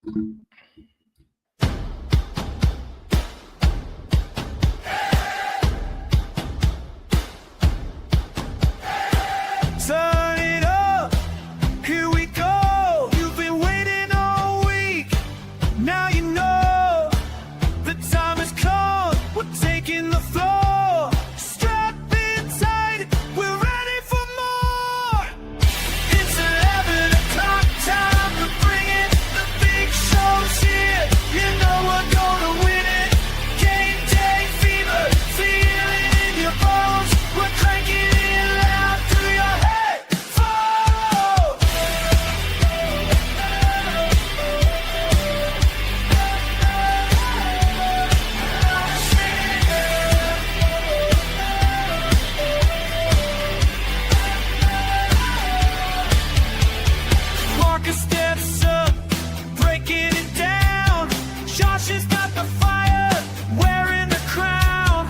Turn it up, here we go. You've been waiting all week. Now you know the time has come. We're taking the floor. Strap in tight, we're ready for more. It's 11 o'clock time to bring it. The big show's here. You know we're gonna win it. Game day fever, feel it in your bones. We're cranking it loud through your headphones. Marcus steps up, breaking it down. Josh has got the fire, wearing the crown.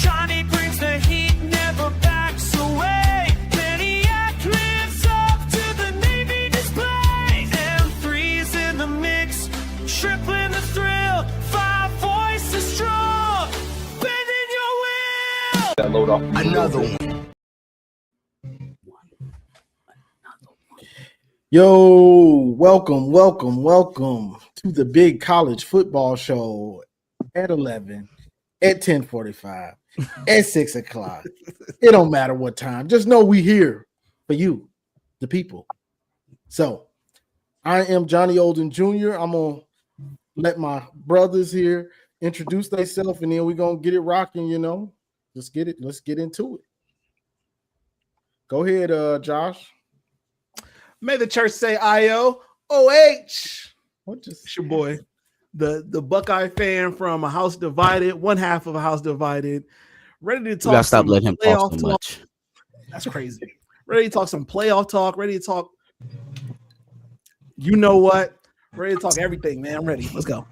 Johnny brings the heat, never backs away. Maniac lives up to the Navy display. M3's in the mix, tripling the thrill. 5 voices strong, bending your will. That load off. Another one. Yo, welcome to the Big College Football Show at 11, at 10:45, at 6 o'clock. It don't matter what time. Just know we here for you, the people. So, I am Johnny Olden Jr. I'm going to let my brothers here introduce themselves, and then we're going to get it rocking, you know. Let's get into it. Go ahead, Josh. May the church say IOOH. What just It's your boy, the Buckeye fan from A House Divided, one half of A House Divided. Ready to You talk gotta stop some letting him talk playoff so much. That's crazy. Ready to talk some playoff talk. Ready to talk. You know what? Ready to talk everything, man. I'm ready. Let's go.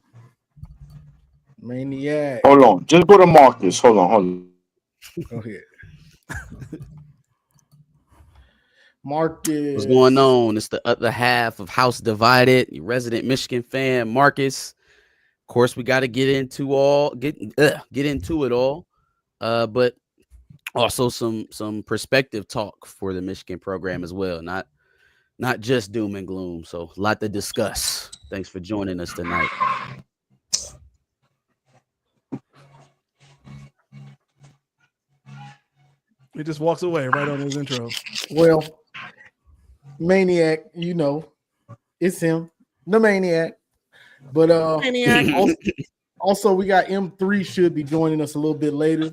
Maniac? Hold on. Just go to Marcus. Hold on. Go ahead. Marcus. What's going on? It's the other half of House Divided. Your resident Michigan fan, Marcus. Of course, we got to get into it all. But also some perspective talk for the Michigan program as well. Not just doom and gloom. So a lot to discuss. Thanks for joining us tonight. He just walks away right on his intro. Well, Maniac, you know, it's him, the Maniac. But Maniac. also we got M3 should be joining us a little bit later.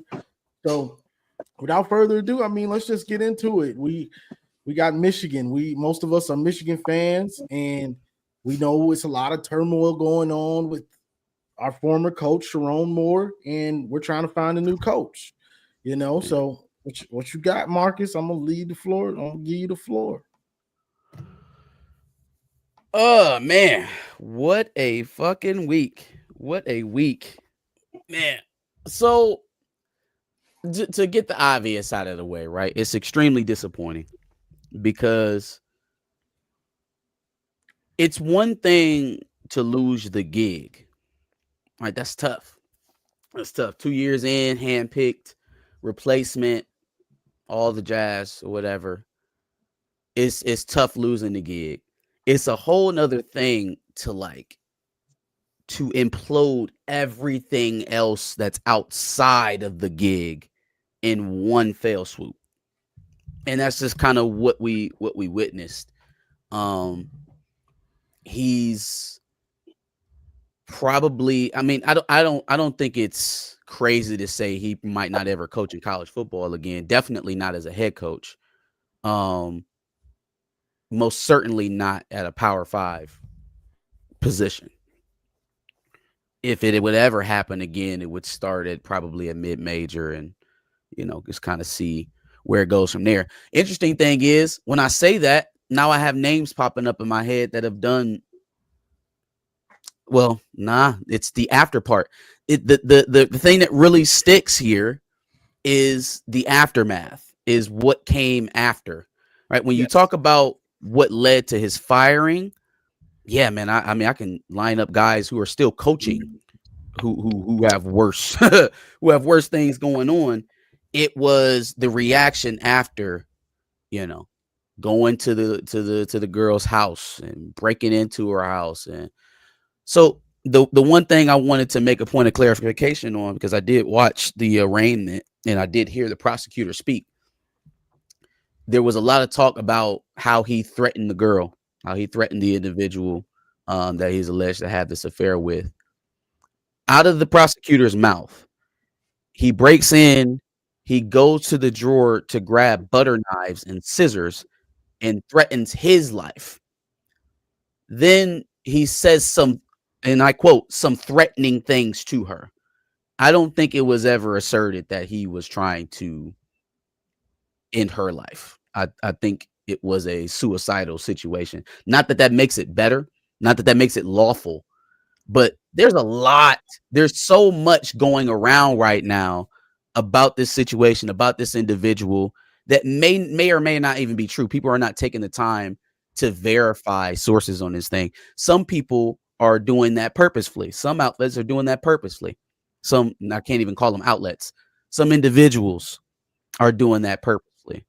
So without further ado, I mean, let's just get into it. We got Michigan. Most of us are Michigan fans, and we know it's a lot of turmoil going on with our former coach, Sharon Moore, and we're trying to find a new coach. You know, so what you got, Marcus? I'm gonna lead the floor. I'm gonna give you the floor. Oh man, what a fucking week. What a week. Man. So to get the obvious out of the way, right? It's extremely disappointing because it's one thing to lose the gig. Right? That's tough. That's tough. 2 years in, handpicked, replacement, all the jazz or whatever. It's tough losing the gig. It's a whole nother thing to implode everything else that's outside of the gig in one fell swoop. And that's just kind of what we witnessed. He's probably, I mean, I don't think it's crazy to say he might not ever coach in college football again. Definitely not as a head coach. Most certainly not at a Power 5 position. If it would ever happen again, it would start at probably a mid-major and, you know, just kind of see where it goes from there. Interesting thing is, when I say that, now I have names popping up in my head that have done well. Nah, it's the after part. The thing that really sticks here is the aftermath, is what came after, right? When you talk about what led to his firing, yeah, man, I mean, I can line up guys who are still coaching who have worse who have worse things going on. It was the reaction after, you know, going to the girl's house and breaking into her house. And so the one thing I wanted to make a point of clarification on, because I did watch the arraignment and I did hear the prosecutor speak. There was a lot of talk about how he threatened the girl, how he threatened the individual that he's alleged to have this affair with. Out of the prosecutor's mouth, he breaks in, he goes to the drawer to grab butter knives and scissors and threatens his life. Then he says some, and I quote, some threatening things to her. I don't think it was ever asserted that he was trying to end her life. I think it was a suicidal situation. Not that that makes it better, not that that makes it lawful, but there's so much going around right now about this situation, about this individual that may or may not even be true. People are not taking the time to verify sources on this thing. Some people are doing that purposefully. Some outlets are doing that purposefully. Some, I can't even call them outlets. Some individuals are doing that purposely.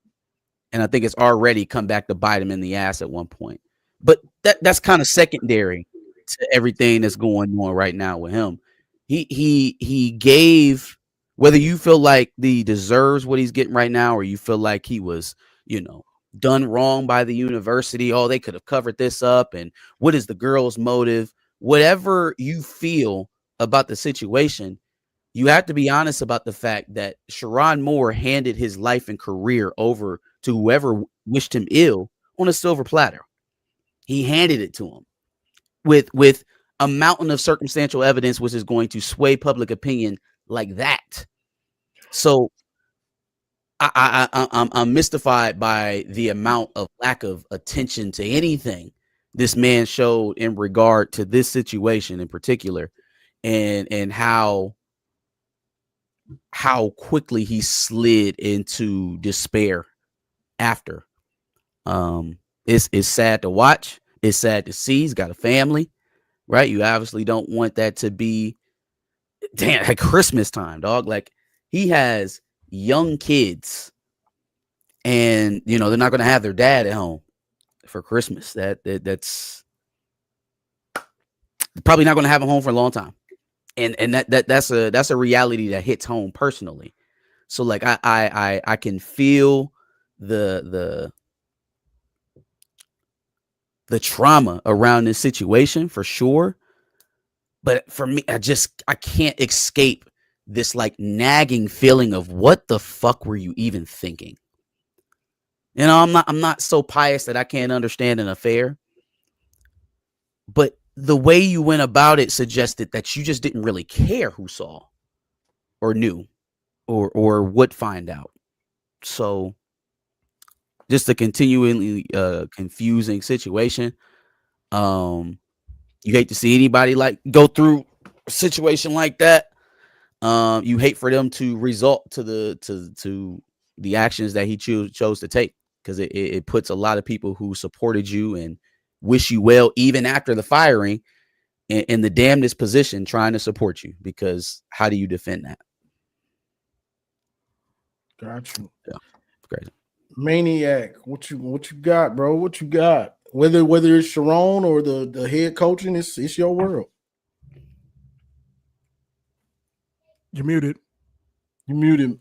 And I think it's already come back to bite him in the ass at one point. But that's kind of secondary to everything that's going on right now with him. He gave, whether you feel like he deserves what he's getting right now, or you feel like he was, done wrong by the university. Oh, they could have covered this up. And what is the girl's motive? Whatever you feel about the situation, you have to be honest about the fact that Sherrone Moore handed his life and career over to whoever wished him ill on a silver platter. He handed it to him with a mountain of circumstantial evidence, which is going to sway public opinion like that. So I'm mystified by the amount of lack of attention to anything this man showed in regard to this situation in particular, and how quickly he slid into despair after. It's sad to watch. It's sad to see. He's got a family, right? You obviously don't want that to be, damn, at Christmas time, dog. Like, he has young kids, and they're not going to have their dad at home for Christmas. That's probably not going to have him home for a long time, and that's a reality that hits home personally. So like I can feel the trauma around this situation for sure, but for me, I can't escape this like nagging feeling of what the fuck were you even thinking? I'm not so pious that I can't understand an affair, but the way you went about it suggested that you just didn't really care who saw or knew or would find out. So just a continually confusing situation. You hate to see anybody like go through a situation like that. You hate for them to result to the actions that he chose to take, because it puts a lot of people who supported you and wish you well even after the firing in the damnedest position trying to support you, because how do you defend that? Got you. Yeah, crazy. Maniac, what you got, bro? What you got? Whether it's Sherrone or the head coaching, it's your world. You're muted. You muted,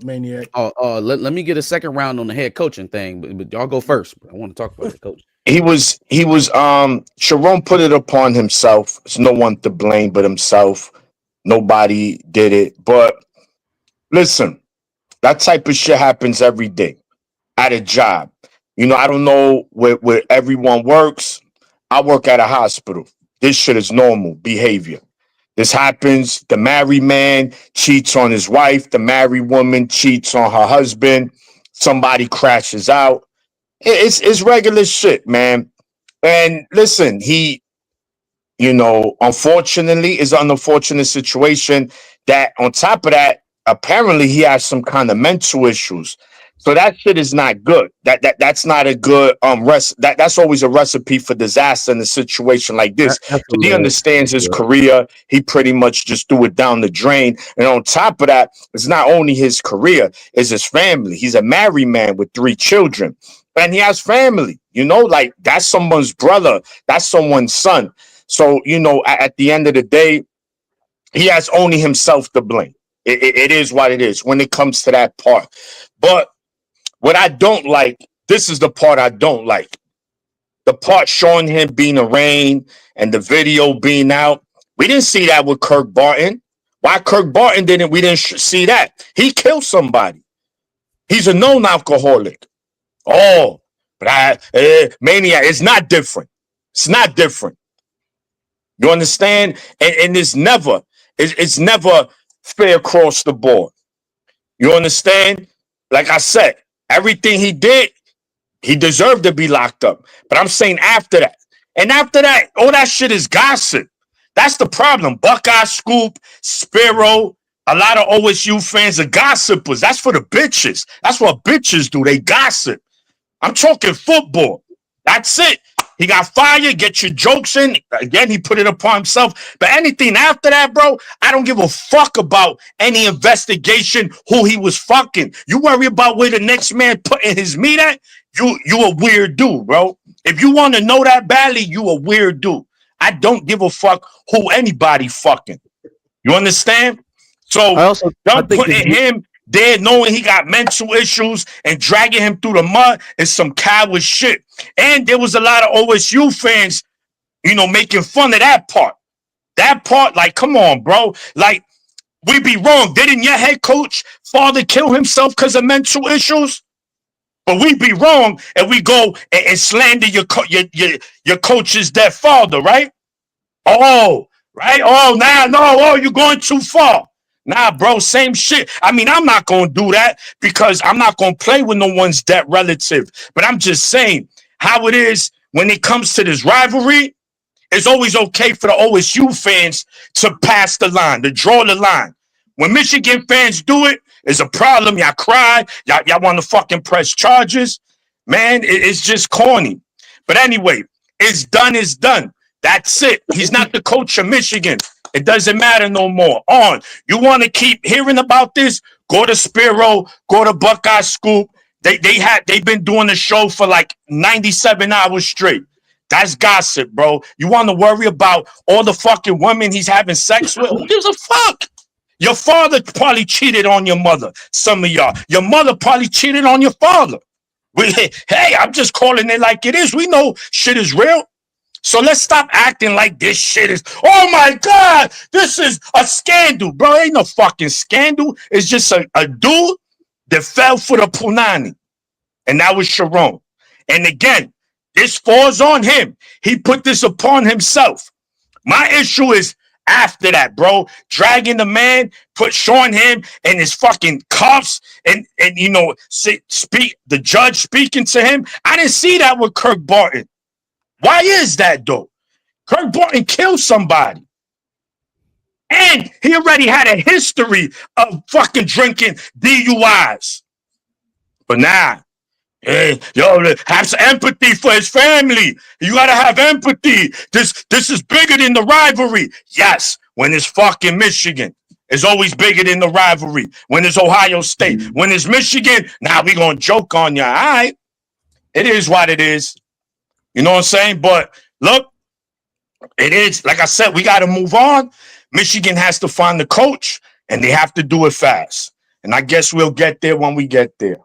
Maniac. Let me get a second round on the head coaching thing, but y'all go first. I want to talk about the coach. He was Sherrone put it upon himself. It's no one to blame but himself. Nobody did it. But listen, that type of shit happens every day at a job. I don't know where everyone works. I work at a hospital. This shit is normal behavior. This happens. The married man cheats on his wife. The married woman cheats on her husband. Somebody crashes out. It's regular shit, man. And listen, he, unfortunately, is an unfortunate situation that on top of that, apparently he has some kind of mental issues. So that shit is not good. That's not a good that's always a recipe for disaster in a situation like this. He understands his career. He pretty much just threw it down the drain. And on top of that, it's not only his career, it's his family. He's a married man with 3 children. And he has family, like that's someone's brother, that's someone's son. So, at the end of the day, he has only himself to blame. It is what it is when it comes to that part. But what I don't like, this is the part I don't like. The part showing him being arraigned and the video being out. We didn't see that with Kirk Barton. Why Kirk Barton we didn't see that. He killed somebody. He's a known alcoholic. Oh, but maniac, it's not different. It's not different. You understand? And it's never fair across the board. You understand? Like I said, everything he did, he deserved to be locked up. But I'm saying after that. And after that, all that shit is gossip. That's the problem. Buckeye Scoop, Spiro, a lot of OSU fans are gossipers. That's for the bitches. That's what bitches do. They gossip. I'm talking football. That's it. He got fired. Get your jokes in. Again, he put it upon himself. But anything after that, bro, I don't give a fuck about any investigation, who he was fucking. You worry about where the next man putting his meat at? You a weird dude, bro. If you want to know that badly, you a weird dude. I don't give a fuck who anybody fucking. You understand? So don't putting him there knowing he got mental issues and dragging him through the mud is some coward shit. And there was a lot of OSU fans, making fun of that part. That part, like, come on, bro. Like, we be wrong. Didn't your head coach father kill himself because of mental issues? But we be wrong and we go and slander your coach's dead father, right? Oh, right? Oh, you're going too far. Nah, bro, same shit. I mean, I'm not going to do that because I'm not going to play with no one's dead relative. But I'm just saying how it is when it comes to this rivalry. It's always okay for the OSU fans to pass the line, to draw the line. When Michigan fans do it, it's a problem. Y'all cry. Y'all want to fucking press charges. Man, it's just corny. But anyway, it's done. It's done. That's it. He's not the coach of Michigan. It doesn't matter no more. You want to keep hearing about this? Go to Spiro, go to Buckeye Scoop. They've been doing the show for like 97 hours straight. That's gossip, bro. You want to worry about all the fucking women he's having sex with? Who gives a fuck? Your father probably cheated on your mother. Some of y'all. Your mother probably cheated on your father. Hey, I'm just calling it like it is. We know shit is real. So let's stop acting like this shit is, oh my God, this is a scandal, bro. Ain't no fucking scandal. It's just a dude that fell for the punani. And that was Sharon. And again, this falls on him. He put this upon himself. My issue is after that, bro, dragging the man, showing him in his fucking cuffs and speak the judge speaking to him. I didn't see that with Kirk Barton. Why is that, though? Kirk Barton killed somebody. And he already had a history of fucking drinking DUIs. But nah. Hey, have some empathy for his family. You gotta have empathy. This is bigger than the rivalry. Yes, when it's fucking Michigan, it's always bigger than the rivalry. When it's Ohio State, when it's Michigan, we gonna joke on you. All right, it is what it is. You know what I'm saying? But look, it is like I said. We gotta move on. Michigan has to find the coach, and they have to do it fast. And I guess we'll get there when we get there.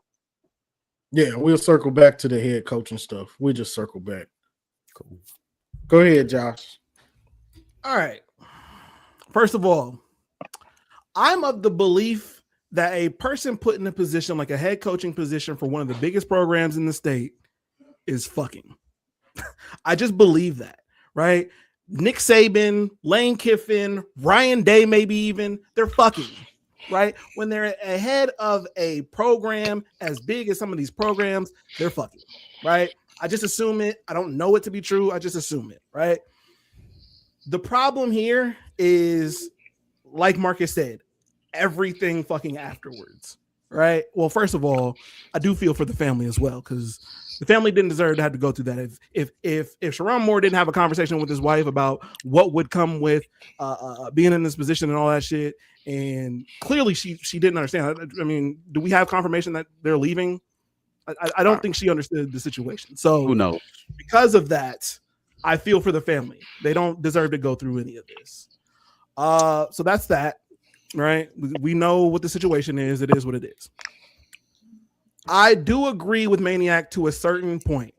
Yeah, we'll circle back to the head coach and stuff. We'll just circle back. Cool. Go ahead, Josh. All right. First of all, I'm of the belief that a person put in a position like a head coaching position for one of the biggest programs in the state is fucking. I just believe that, right? Nick Saban, Lane Kiffin, Ryan Day, maybe even, they're fucking. Right? When they're ahead of a program as big as some of these programs, they're fucking, right? I just assume it. I don't know it to be true. I just assume it, right? The problem here is, like Marcus said, everything fucking afterwards, right? Well, first of all, I do feel for the family as well, because the family didn't deserve to have to go through that. If Sherrone Moore didn't have a conversation with his wife about what would come with being in this position and all that shit, and clearly she didn't understand. I mean, do we have confirmation that they're leaving? I don't think she understood the situation. So Who knows? because of that, I feel for the family. They don't deserve to go through any of this. So that's that, right? We know what the situation is. It is what it is. I do agree with Maniac to a certain point.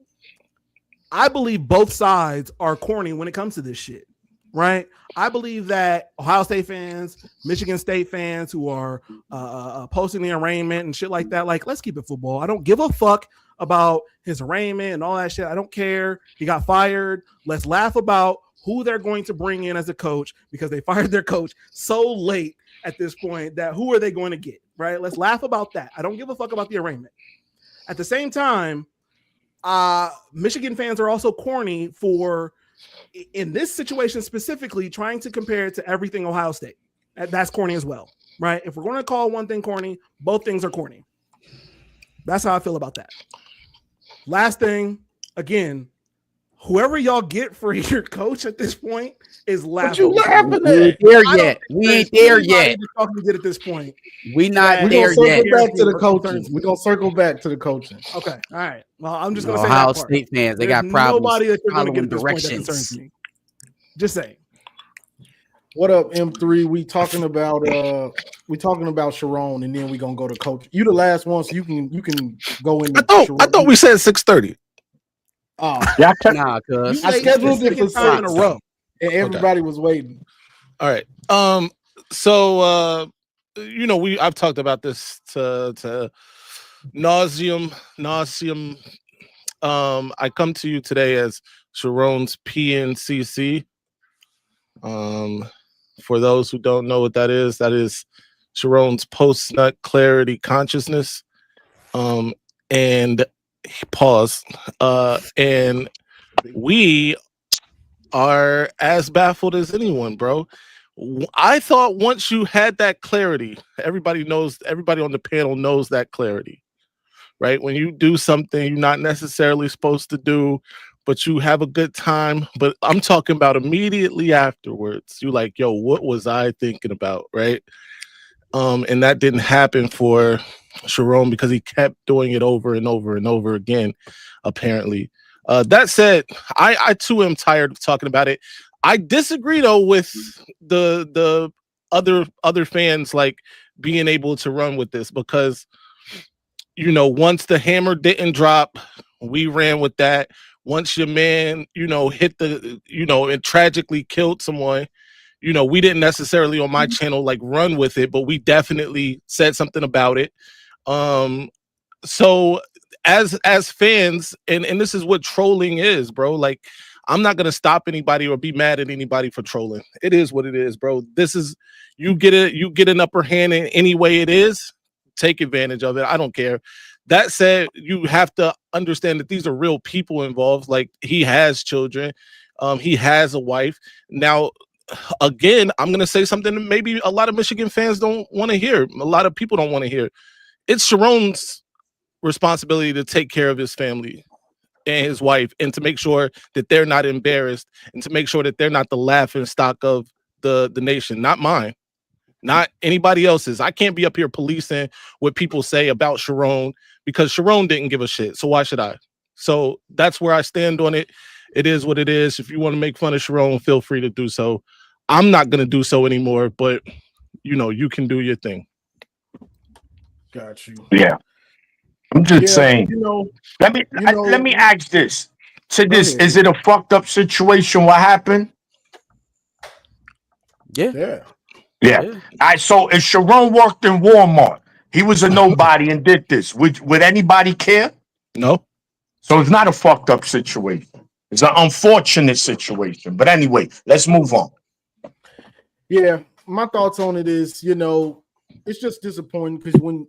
I believe both sides are corny when it comes to this shit, right? I believe that Ohio State fans, Michigan State fans who are posting the arraignment and shit like that, like, let's keep it football. I don't give a fuck about his arraignment and all that shit. I don't care. He got fired. Let's laugh about who they're going to bring in as a coach, because they fired their coach so late at this point that who are they going to get, right? Let's laugh about that. I don't give a fuck about the arraignment. At the same time, Michigan fans are also corny for, in this situation specifically, trying to compare it to everything Ohio State. That's corny as well, right? If we're going to call one thing corny, both things are corny. That's how I feel about that. Last thing, again, whoever y'all get for your coach at this point is laughing. What you laughing We ain't at? there yet. We ain't there yet. To get at this point. We not We're there We're gonna yet. circle back to the coaching. We're gonna circle back to the coaching. Okay, all right. Well, I'm just going to say Ohio that part. State fans, they There's got problems nobody that you're going to get following at this point that directions. concerns me. Just saying. What up, M3? We talking about Sherrone, and then we gonna go to coach. You the last one, so you can go into. I thought we said 6:30. Oh, Yeah, Nah, cuz. I scheduled it for time in a 6, row. and everybody was waiting. All right. So I've talked about this to nauseum. I come to you today as Sherrone's PNCC. For those who don't know what that is Sherrone's post-nut clarity consciousness. And pause. And we are as baffled as anyone, bro. I thought once you had that clarity, everybody on the panel knows that clarity, right? When you do something you're not necessarily supposed to do, but you have a good time. But I'm talking about immediately afterwards. You like, yo, what was I thinking about, right? And that didn't happen for Sherrone because he kept doing it over and over and over again, apparently. That said, I too am tired of talking about it. I disagree though with the other fans like being able to run with this because once the hammer didn't drop, we ran with that. Once your man, hit and tragically killed someone, we didn't necessarily on my channel like run with it, but we definitely said something about it. So as fans, and this is what trolling is, bro. Like, I'm not gonna stop anybody or be mad at anybody for trolling. It is what it is, bro. This is you get an upper hand in any way it is. Take advantage of it. I don't care. That said, you have to understand that these are real people involved. Like, he has children, he has a wife. Now, again, I'm gonna say something that maybe a lot of Michigan fans don't want to hear. A lot of people don't want to hear. It's Sherrone's responsibility to take care of his family and his wife, and to make sure that they're not embarrassed, and to make sure that they're not the laughing stock of the nation. Not mine, not anybody else's. I can't be up here policing what people say about Sherrone because Sherrone didn't give a shit. So why should I? So that's where I stand on it. It is what it is. If you want to make fun of Sherrone, feel free to do so. I'm not going to do so anymore, but you can do your thing. Got you. Yeah. I'm just saying. Let me ask this. Is it a fucked up situation? What happened? Yeah. Yeah. All right. So if Sherrone worked in Walmart, he was a nobody and did this. Would anybody care? No. So it's not a fucked up situation. It's an unfortunate situation. But anyway, let's move on. Yeah. My thoughts on it is, it's just disappointing because when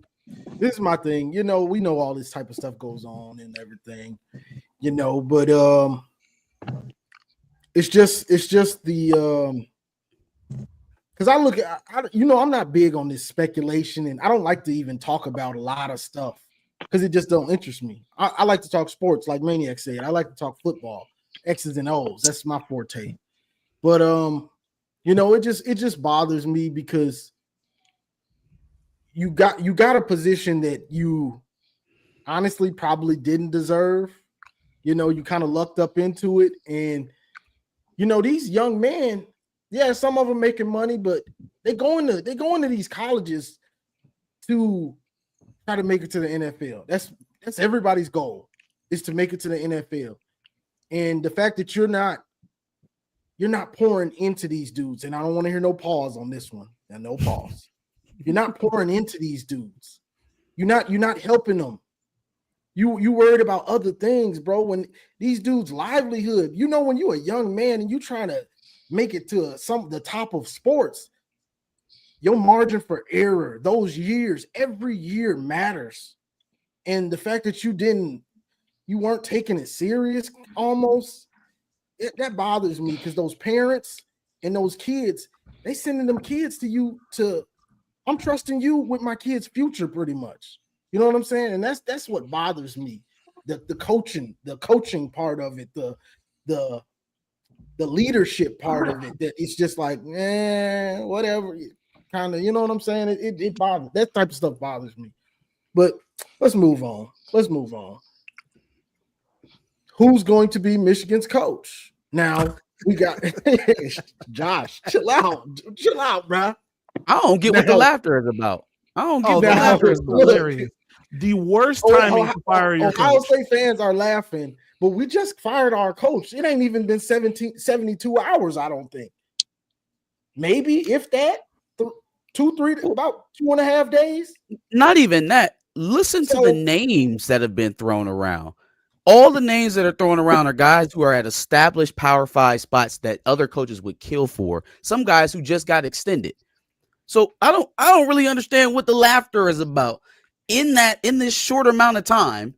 this is my thing, we know all this type of stuff goes on and everything, but it's just the because I look at, I'm not big on this speculation, and I don't like to even talk about a lot of stuff because it just don't interest me. I like to talk sports, like Maniac said. I like to talk football, X's and O's. That's my forte. But it just bothers me because you got a position that you honestly probably didn't deserve. You kind of lucked up into it, and these young men, yeah, some of them making money, but they go into these colleges to try to make it to the NFL. That's everybody's goal, is to make it to the NFL. And the fact that you're not pouring into these dudes, and I don't want to hear no pause on this one. And no pause. You're not pouring into these dudes. You're not helping them. You worried about other things, bro. When these dudes' livelihood, when you're a young man and you trying to make it to the top of sports, your margin for error, those years, every year matters. And the fact that you weren't taking it serious almost, that bothers me, because those parents and those kids, they sending them kids to you I'm trusting you with my kid's future pretty much. You know what I'm saying? And that's what bothers me. The coaching part of it, the leadership part of it, that it's just like, whatever, kind of, you know what I'm saying? It bothers, that type of stuff bothers me. But let's move on. Who's going to be Michigan's coach? Now we got Josh. Chill out, bro. I don't get what the laughter is about. I don't get what the laughter is about. Hilarious. The worst timing to fire your Ohio coach. State fans are laughing, but we just fired our coach. It ain't even been 72 hours, I don't think. Maybe, if that, about 2.5 days. Not even that. Listen to the names that have been thrown around. All the names that are thrown around are guys who are at established Power 5 spots that other coaches would kill for. Some guys who just got extended. So I don't really understand what the laughter is about. In this short amount of time,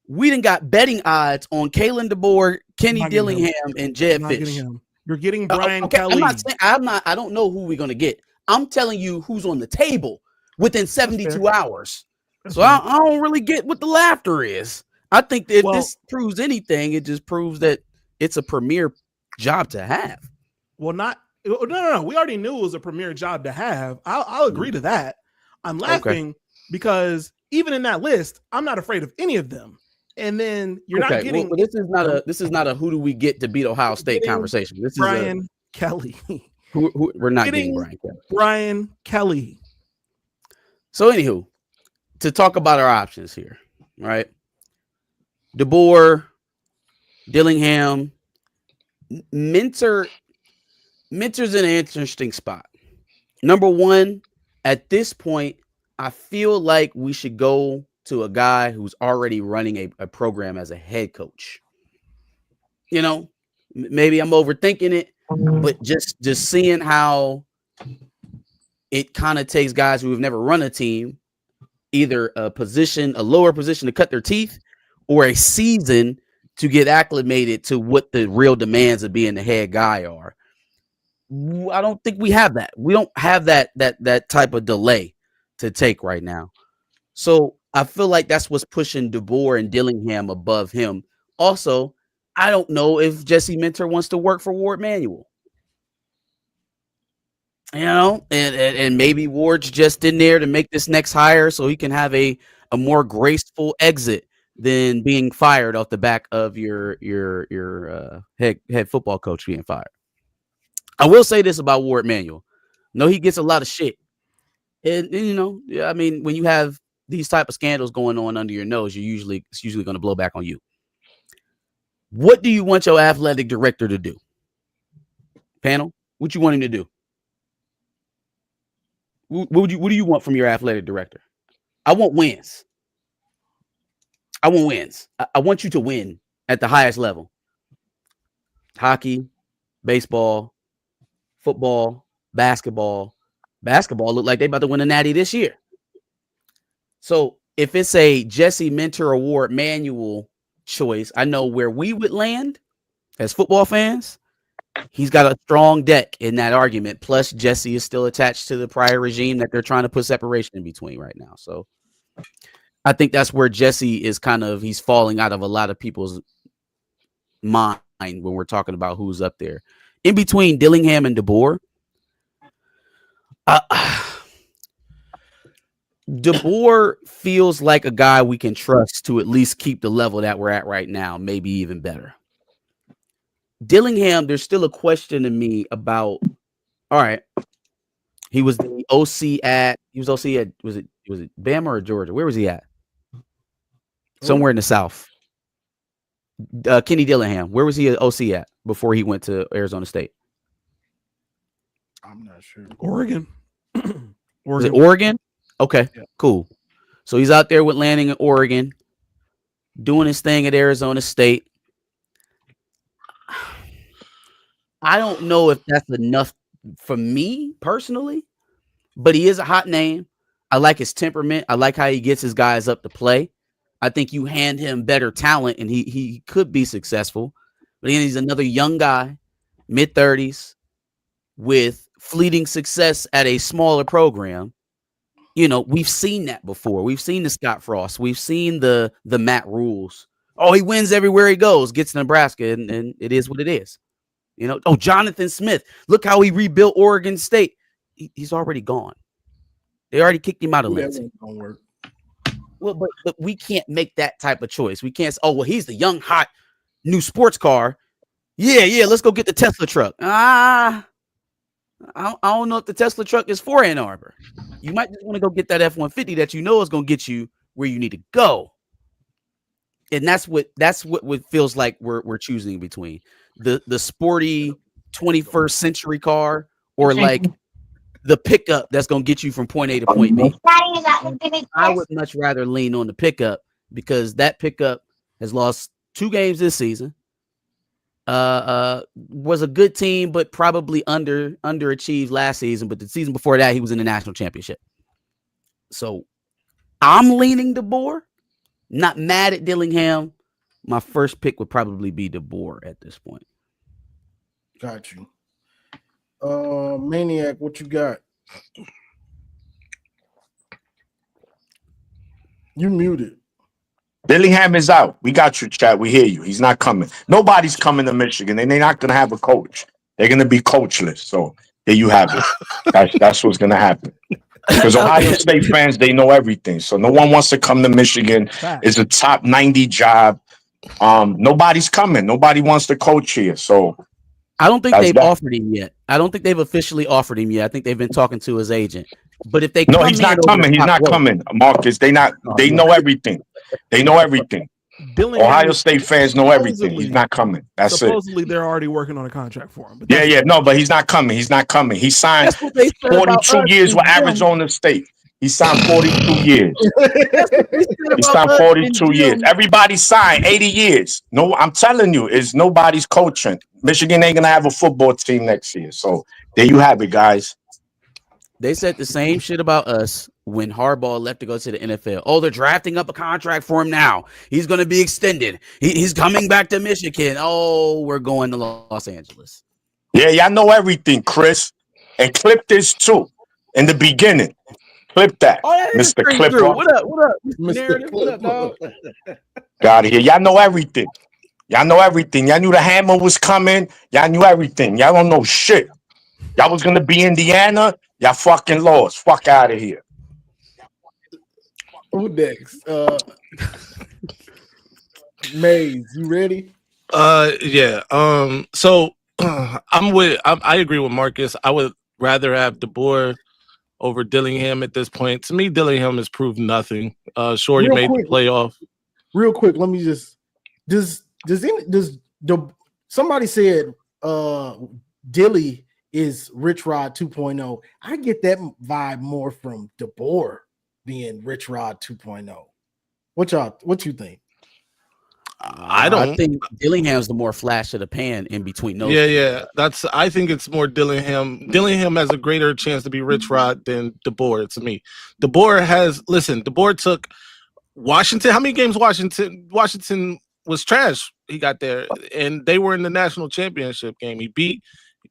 we done got betting odds on Kalen DeBoer, Kenny Dillingham, and Jed Fish. You're getting Brian okay, Kelly. I don't know who we're gonna get. I'm telling you who's on the table within 72 hours. So I don't really get what the laughter is. I think that if this proves anything, it just proves that it's a premier job to have. Well, no. We already knew it was a premier job to have. I'll agree to that. I'm laughing because even in that list, I'm not afraid of any of them. And then you're not getting. Well, this is not a who do we get to beat Ohio State conversation. This Brian Kelly. We're not getting Brian Kelly. Brian Kelly. So anywho, to talk about our options here, right? DeBoer, Dillingham, Minter's in an interesting spot. Number one, at this point, I feel like we should go to a guy who's already running a program as a head coach. Maybe I'm overthinking it, but just seeing how it kind of takes guys who have never run a team, either a lower position to cut their teeth, or a season to get acclimated to what the real demands of being the head guy are. I don't think we have that. We don't have that type of delay to take right now. So I feel like that's what's pushing DeBoer and Dillingham above him. Also, I don't know if Jesse Minter wants to work for Ward Manuel. And maybe Ward's just in there to make this next hire so he can have a more graceful exit than being fired off the back of your head football coach being fired. I will say this about Ward Manuel. No, he gets a lot of shit. And I mean, when you have these type of scandals going on under your nose, it's usually going to blow back on you. What do you want your athletic director to do? Panel, what you want him to do? What do you want from your athletic director? I want wins. I want you to win at the highest level. Hockey, baseball, football, basketball. Basketball look like they about to win a natty this year. So if it's a Jesse Minter or Ward Manuel choice, I know where we would land as football fans. He's got a strong deck in that argument. Plus, Jesse is still attached to the prior regime that they're trying to put separation in between right now. So I think that's where Jesse is he's falling out of a lot of people's mind when we're talking about who's up there. In between Dillingham and DeBoer, DeBoer feels like a guy we can trust to at least keep the level that we're at right now, maybe even better. Dillingham, there's still a question to me about. All right, he was the OC at. Was it Bama or Georgia? Where was he at? Somewhere in the South. Kenny Dillingham. Where was he at OC at before he went to Arizona State? I'm not sure. Oregon. Was it Oregon? Okay, cool. So he's out there with Lanning in Oregon, doing his thing at Arizona State. I don't know if that's enough for me personally, but he is a hot name. I like his temperament. I like how he gets his guys up to play. I think you hand him better talent and he could be successful. But again, he's another young guy, mid-30s, with fleeting success at a smaller program. You know, we've seen that before. We've seen the Scott Frost. We've seen the Matt Rules. Oh, he wins everywhere he goes, gets to Nebraska, and it is what it is. You know, Jonathan Smith. Look how he rebuilt Oregon State. He's already gone. They already kicked him out of Lindsay. Well, but we can't make that type of choice. We can't say, oh, well, he's the young, hot, new sports car. Yeah, let's go get the Tesla truck. I don't know if the Tesla truck is for Ann Arbor. You might just want to go get that F-150 that you know is going to get you where you need to go. And that's what feels like we're choosing between the sporty 21st century car or like the pickup that's going to get you from point A to point B. I would much rather lean on the pickup because that pickup has lost 2 games this season. Was a good team, but probably underachieved last season. But the season before that, he was in the national championship. So I'm leaning DeBoer. Not mad at Dillingham. My first pick would probably be DeBoer at this point. Got you. Maniac, what you got? You muted. Dillingham is out. We got you, chat. We hear you. He's not coming. Nobody's coming to Michigan, and they're not going to have a coach. They're going to be coachless. So there you have it. That's what's going to happen. Because Ohio State fans, they know everything. So no one wants to come to Michigan. It's a top 90 job. Nobody's coming. Nobody wants to coach here. So I don't think they've offered him yet. I don't think they've officially offered him yet. I think they've been talking to his agent. But if they he's not coming. He's not coming, Marcus. They know everything. They know everything. Ohio State fans know everything. He's not coming. That's supposedly they're already working on a contract for him. But but he's not coming. He's not coming. He signed 42 years with Arizona State. He signed 42 years. He signed 42 years. Everybody signed 80 years. No, I'm telling you, it's nobody's coaching. Michigan ain't gonna have a football team next year. So there you have it, guys. They said the same shit about us when Harbaugh left to go to the NFL. Oh, they're drafting up a contract for him now. He's going to be extended. He's coming back to Michigan. Oh, we're going to Los Angeles. Yeah, y'all know everything, Chris. And clip this too in the beginning. Clip that, Mr. Clipper. What up, Mr. What up, dog? Got it here. Y'all know everything. Y'all know everything. Y'all knew the hammer was coming. Y'all knew everything. Y'all don't know shit. Y'all was going to be Indiana. Y'all fucking lost. Fuck out of here. Who next? Maze, you ready? Yeah. So I agree with Marcus. I would rather have DeBoer over Dillingham at this point. To me, Dillingham has proved nothing. Sure, he made the playoff. Real quick, let me just somebody said Dilly is Rich Rod 2.0. I get that vibe more from DeBoer being Rich Rod 2.0. What you think? I think Dillingham's the more flash of the pan in between those. Yeah. I think it's more Dillingham. Dillingham has a greater chance to be Rich Rod than DeBoer to me. DeBoer took Washington. How many games Washington was trash. He got there, and they were in the national championship game. He beat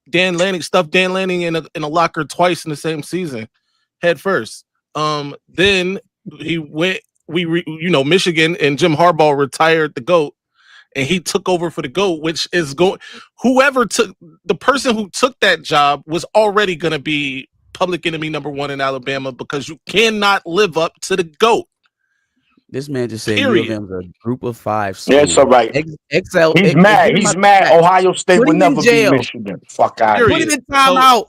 Dan Lanning, stuffed Dan Lanning in a locker twice in the same season, head first. Then he went. Michigan and Jim Harbaugh retired the GOAT, and he took over for the GOAT, which is going. The person who took that job was already going to be public enemy number one in Alabama because you cannot live up to the GOAT. This man just said Period. UM's a group of 5. Yeah, it's all right. XL. He's mad. He's mad. Ohio State Put will him in never be jail. Michigan. Fuck out. Period. Put him in timeout.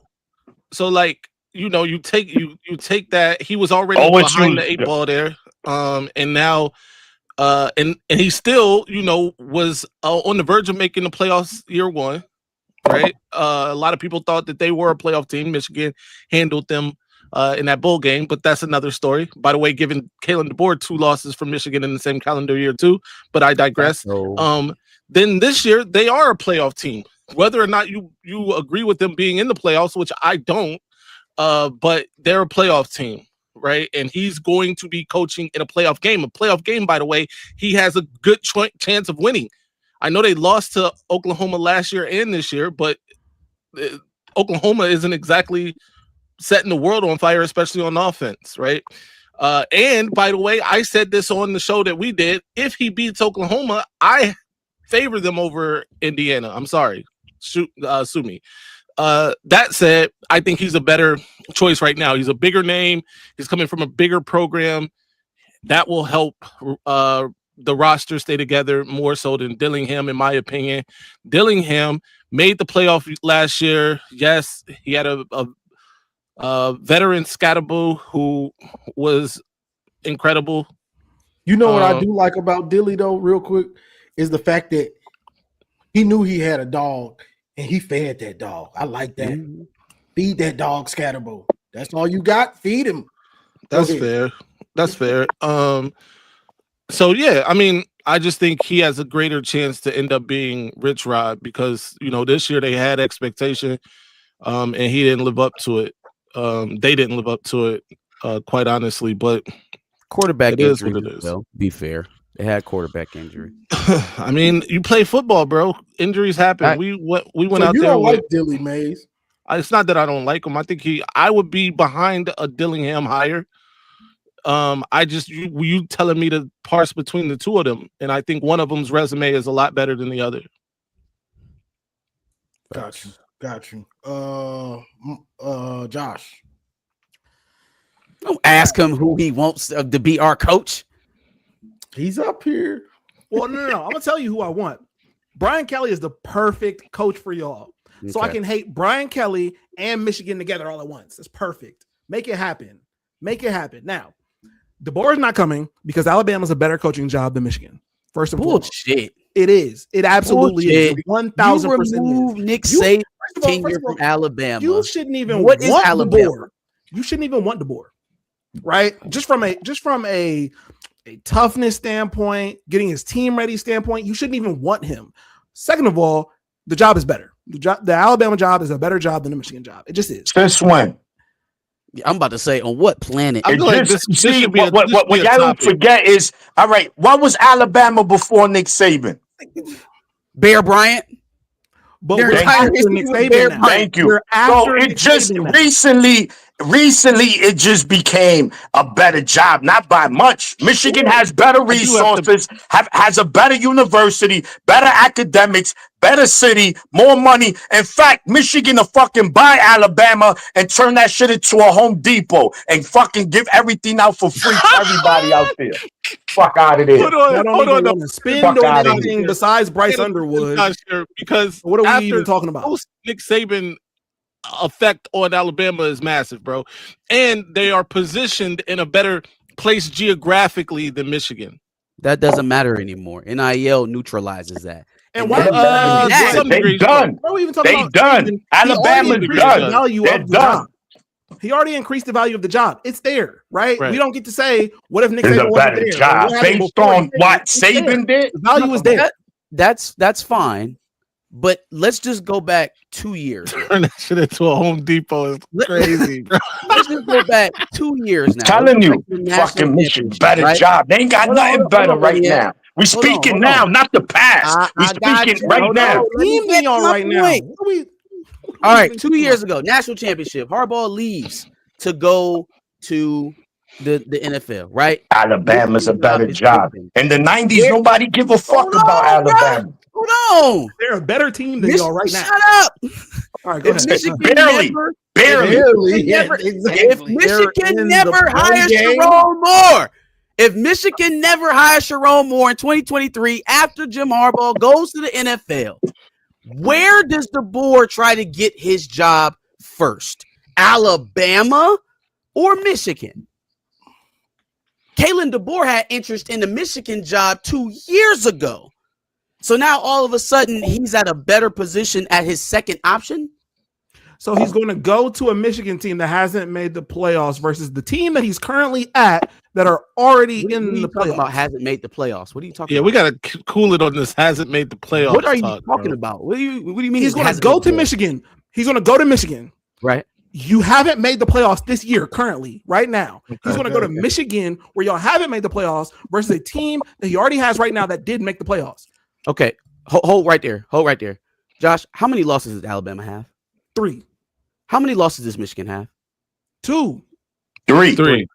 So like, you take that he was already OSU, behind the 8 ball there. And now and he still, was on the verge of making the playoffs year one, right? A lot of people thought that they were a playoff team. Michigan handled them in that bowl game, but that's another story. By the way, giving Kalen DeBoer 2 losses from Michigan in the same calendar year too, but I digress. So, Then this year they are a playoff team. Whether or not you agree with them being in the playoffs, which I don't, but they're a playoff team, right? And he's going to be coaching in a playoff game. A playoff game, by the way, he has a good chance of winning. I know they lost to Oklahoma last year and this year, but Oklahoma isn't exactly setting the world on fire, especially on offense, right? And by the way, I said this on the show that we did. If he beats Oklahoma, I favor them over Indiana. I'm sorry. Sue me. That said, I think he's a better choice right now. He's a bigger name. He's coming from a bigger program. That will help the roster stay together more so than Dillingham, in my opinion. Dillingham made the playoff last year. Yes, he had a veteran Scatterboo who was incredible. You know what I do like about Dilly though, real quick, is the fact that he knew he had a dog and he fed that dog. I like that. Mm-hmm. Feed that dog, Scatterboo. That's all you got. Feed him. That's fair. That's fair. So yeah, I mean, I just think he has a greater chance to end up being Rich Rod because this year they had expectation, and he didn't live up to it. They didn't live up to it, quite honestly. But quarterback it is injury. what it is. Well, be fair, they had quarterback injury. I mean, you play football, bro. Injuries happen. We went So out you there don't with. like Dilly Mays. It's not that I don't like him. I think I would be behind a Dillingham hire. You telling me to parse between the two of them, and I think one of them's resume is a lot better than the other. Got you. Josh. Don't ask him who he wants to be our coach. He's up here. Well, no. I'm gonna tell you who I want. Brian Kelly is the perfect coach for y'all. So I Okay. can hate Brian Kelly and Michigan together all at once. It's perfect. Make it happen. Now, DeBoer is not coming because Alabama's a better coaching job than Michigan. First and foremost, Bullshit. it is. It absolutely Bullshit. is. 1,000% remove is. Nick You- Saban first of all, tenure from Alabama. You shouldn't even What is want Alabama? DeBoer. You shouldn't even want DeBoer, right? Just from a toughness standpoint, getting his team ready standpoint, you shouldn't even want him. Second of all, the job is better. The Alabama job is a better job than the Michigan job. It just is. Since when? I'm about to say, on what planet? I It feel like just, this see, should be a- what this should be a y'all don't topic. forget is, all right, what was Alabama before Nick Saban? Bear Bryant. But Their we're entire after history Nick was Saban Bear now. Bryant. Thank you. We're So after it Nick just Saban now. recently it just became a better job, not by much. Michigan has better resources, has a better university, better academics, better city, more money. In fact, Michigan will fucking buy Alabama and turn that shit into a Home Depot and fucking give everything out for free to everybody out there. Fuck out of there. Hold I on, don't hold even on. want to spend Fuck on outta anything here. besides Bryce I'm Underwood. not sure because What are we after even talking about? post Nick Saban effect on Alabama is massive, bro, and they are positioned in a better place geographically than Michigan. That doesn't matter anymore. NIL neutralizes that. And why? that- To some They degree, done. Why are we even talking They about done. Saban? He Alabama's already increased done. the value They're of the done. job. He already increased the value of the job. It's there, right? Right. We don't get to say what if Nick It's Saban a wasn't better there? job What happened based before on he did it? what It's there. Saban did. The value is there. That's fine. But let's just go back 2 years. turn that shit into a Home Depot is crazy, bro. Let's just go back 2 years now. Telling Let's you, go back to the national fucking Michigan, championship, better right? job. They ain't got Hold on, nothing hold better on, right yeah. now. We're Hold on, speaking hold now, on. not the past. We're I got speaking you. right Hold now. on. Let me Team get they are my right now. point. What are we? All right, 2 years ago, national championship. Harbaugh leaves to go to the NFL, right? Alabama's a Michigan's better is job. open. In the 90s, Where- nobody give a fuck Hold about on, bruh. Alabama. Hold on. They're a better team than y'all right now. Shut up. All right, go If ahead. Michigan Barely. never, Barely. Barely, never- yes, exactly. if They're Michigan in never the hires game. Sharon Moore, if Michigan never hires Sharon Moore in 2023 after Jim Harbaugh goes to the NFL, where does the board try to get his job first? Alabama or Michigan? Kalen DeBoer had interest in the Michigan job 2 years ago. So now all of a sudden he's at a better position at his second option. So he's going to go to a Michigan team that hasn't made the playoffs versus the team that he's currently at that are already What are in you the talking about? playoffs. Hasn't made the playoffs. What are you talking Yeah, about? we gotta cool it on this. Hasn't made the playoffs. What are you talk, talking bro. about? What do you mean? He's going to hasn't go made to the playoffs? Michigan. He's going to go to Michigan. Right. You haven't made the playoffs this year, currently, right now. He's going to go to Michigan, where y'all haven't made the playoffs, versus a team that he already has right now that did make the playoffs. Okay. Hold right there. Hold right there. Josh, how many losses does Alabama have? 3, How many losses does Michigan have? 2, Three. or Three.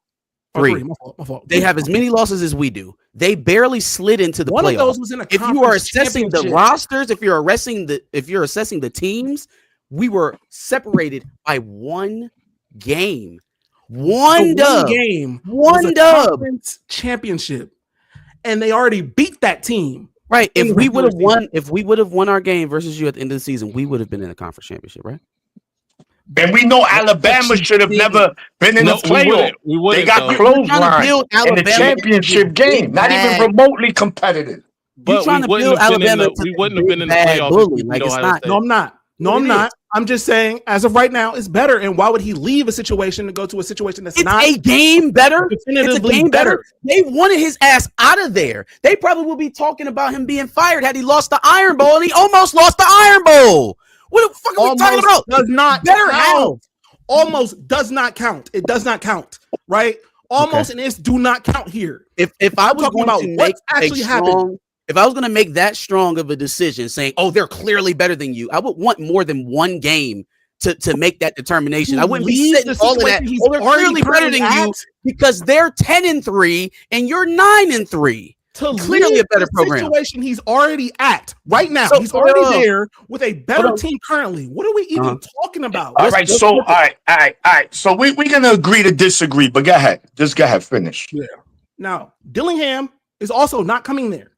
3. My fault. They have as many losses as we do. They barely slid into the One of playoffs. those was in a If you are conference assessing the championship. rosters, if you're assessing the teams, we were separated by one game. One The dub. game, One was a dub. conference championship, and they already beat that team. Right. in If the we regular would have won our game versus you at the end of the season, we would have been in the conference championship, right? And we know Alabama should have never been in No, the playoff. we They wouldn't, got though. You're trying to clothesline build in the Alabama championship into the game. big Not even bad- remotely competitive. But trying we to wouldn't build have been in Alabama the, into we the wouldn't have big been in the bad playoff bully. if we Like, beat it's Ohio not- State. No, I'm not. No, It I'm is. not. I'm just saying, as of right now, it's better. And why would he leave a situation to go to a situation that's It's not a game better. It's a definitively game better. better? They wanted his ass out of there. They probably will be talking about him being fired had he lost the Iron Bowl, and he almost lost the Iron Bowl. What the fuck are we talking about? does not Better count. how? Almost does not count. It does not count, right? Almost and it's do not count here. If I I'm was talking going about to make what's a actually happened. strong, if I was going to make that strong of a decision, saying, "Oh, they're clearly better than you," I would want more than one game to make that determination. I wouldn't be Leave sitting the all of that. situation he's Oh, they're already clearly better than currently you at. because they're 10-3 and you're 9-3. To Clearly leave a better the program. situation he's already at right now. So, He's already hold on. there with a better Hold on. team currently. What are we even talking about? All right, so all right. So we're gonna agree to disagree, but go ahead. Just go ahead, finish. Now, Dillingham is also not coming there,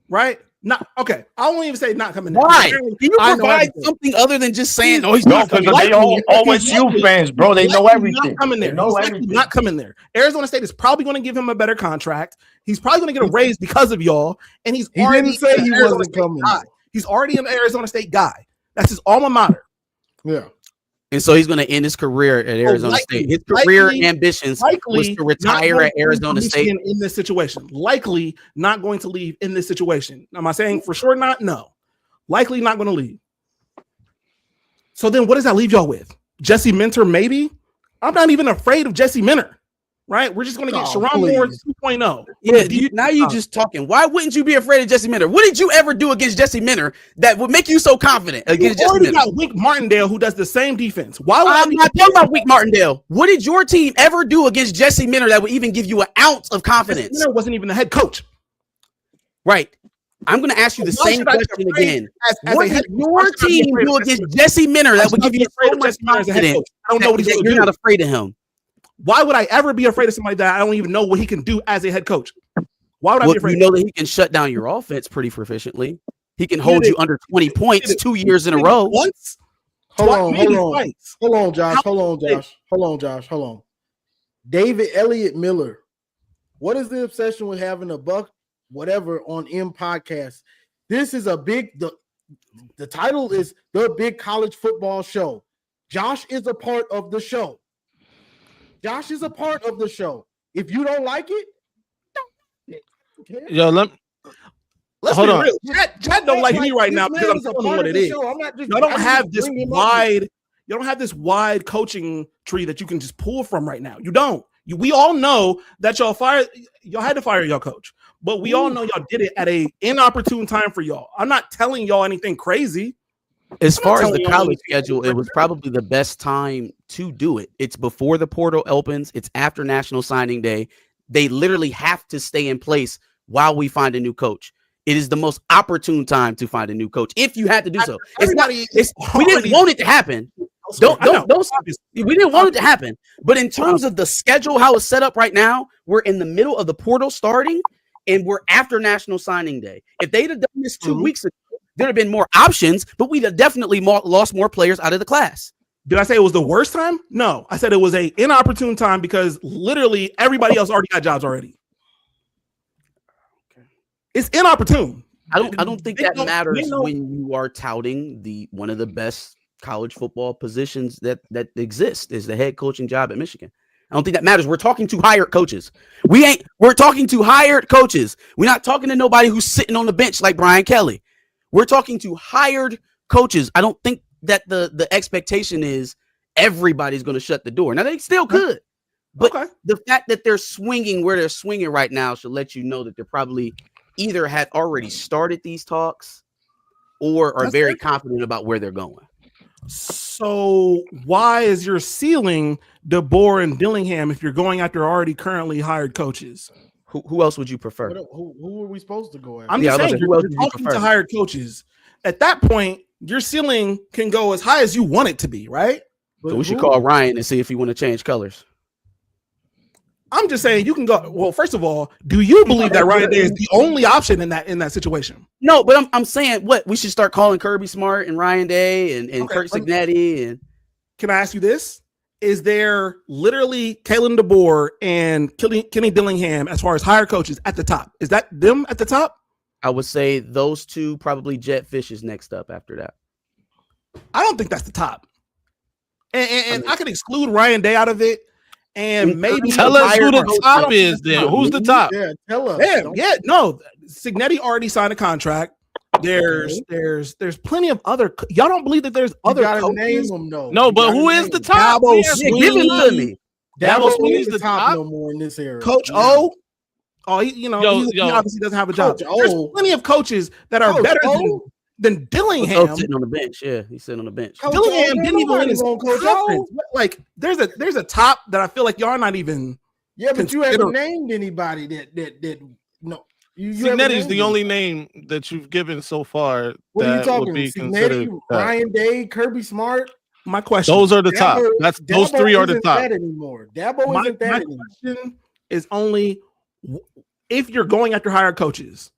right? Not okay. I won't even say not coming there. Why? Apparently, Can you I know provide everything. something other than just saying, "Oh, he's No, not because coming"? they all OSU fans, bro. They know Likely everything. Not coming there. They know He's likely everything. not coming there. Arizona State is probably going to give him a better contract. He's probably going to get a raise because of y'all, and he's He already didn't say an he Arizona wasn't State coming. guy. He's already an Arizona State guy. That's his alma mater. Yeah. And so he's going to end his career at Arizona likely- State. His career likely- ambitions was Likely to not retire going at to Arizona leave State. Michigan in this situation. Likely not going to leave in this situation. Am I saying for sure not? No. Likely not going to leave. So then what does that leave y'all with? Jesse Minter, maybe? I'm not even afraid of Jesse Minter, right? We're just going to get Oh, Sharon Moore please. 2.0. Yeah, now you just talking. Why wouldn't you be afraid of Jesse Minter? What did you ever do against Jesse Minter that would make you so confident You against Jesse already Minter? got Wink Martindale who does the same defense. Why would I I'm be not talking about Wink Martindale. What did your team ever do against Jesse Minter that would even give you an ounce of confidence? Minter wasn't even the head coach. Right. I'm going to ask you the Why same should I be question afraid again. as What a did head coach? Why your should I be team afraid do of Jesse against Minter? Jesse Minter Why that should would I give be you afraid so of much Jesse Minter as a head confidence coach? I don't know what he's that going to you're do. not afraid of him? Why would I ever be afraid of somebody that I don't even know what he can do as a head coach? Why would I Well, be afraid? you know that he can shut down your offense pretty proficiently. He can hold did you it. under 20 points did it. 2 years in a Maybe row. Once, Hold twice, on, maybe hold on. twice. Hold on, Josh. How- Hold on, Josh. Hold on, Josh. Hold on. David Elliott Miller. What is the obsession with having a buck, whatever, on M podcast? This is a big, the title is The Big College Football Show. Josh is a part of the show. Josh is a part of the show. If you don't like it, Yo, Let's Hold be on. real. Chad don't like me right now this because man I'm is a telling him part what of it the is. show. I'm not just, Y'all don't I'm have just this bringing him up. wide. You don't have this wide coaching tree that you can just pull from right now. You don't. We all know that y'all had to fire y'all coach, but we all know y'all did it at a inopportune time for y'all. I'm not telling y'all anything crazy. As I'm not far as telling the y'all college anything schedule, it was probably the best time to do it. It's before the portal opens. It's after National Signing Day. They literally have to stay in place while we find a new coach. It is the most opportune time to find a new coach if you had to do so. It's not. Everybody We didn't want it to happen. Don't. We didn't want it to happen. But in terms of the schedule, how it's set up right now, we're in the middle of the portal starting, and we're after National Signing Day. If they'd have done this 2 weeks ago, there'd have been more options, but we'd have definitely lost more players out of the class. Did I say it was the worst time? No, I said it was a inopportune time because literally everybody else already got jobs already. It's inopportune. I don't think that matters when you are touting one of the best college football positions that exist is the head coaching job at Michigan. I don't think that matters. We're talking to hired coaches. We're talking to hired coaches. We're not talking to nobody who's sitting on the bench like Brian Kelly. We're talking to hired coaches. I don't think that the expectation is everybody's going to shut the door. Now they still could, but the fact that they're swinging where they're swinging right now should let you know that they're probably either had already started these talks or are very confident about where they're going. So why is your ceiling DeBoer and Dillingham if you're going after already currently hired coaches? Who else would you prefer? Who are we supposed to go after? I'm just saying, you're talking to hired coaches. At that point, your ceiling can go as high as you want it to be, right? So we should call Ryan and see if he want to change colors. I'm just saying you can go. Well, first of all, do you believe that Ryan Day is the only option in that situation? No, but I'm saying what we should start calling Kirby Smart and Ryan Day and Kurt Cignetti. And can I ask you this? Is there literally Kalen DeBoer and Kenny Dillingham as far as hired coaches at the top? Is that them at the top? I would say those two, probably Jet Fish is next up after that. I don't think that's the top. And I could exclude Ryan Day out of it. And maybe tell us who the top is then. Who's the top? Yeah, tell us. No. Cignetti already signed a contract. There's plenty of other. Y'all don't believe that there's other coaches? Name them, though. No, but who is the top? Dabo Give it to me. Dabo Sweeney's Swinney's the top no more in this era. Coach O. Oh, he obviously doesn't have a job. There's plenty of coaches that are better than Dillingham. Sitting on the bench. Yeah, he's sitting on the bench. Dillingham didn't even win his conference. Like, there's a top that I feel like y'all are not even. Yeah, but you haven't named anybody that no. Cignetti's the only name that you've given so far. What that are you talking? would be Cignetti, Ryan Day, Kirby Smart. My question. Those are the top. Those three are the top. That anymore. Dabo isn't that anymore. My question is only if you're going after hired coaches,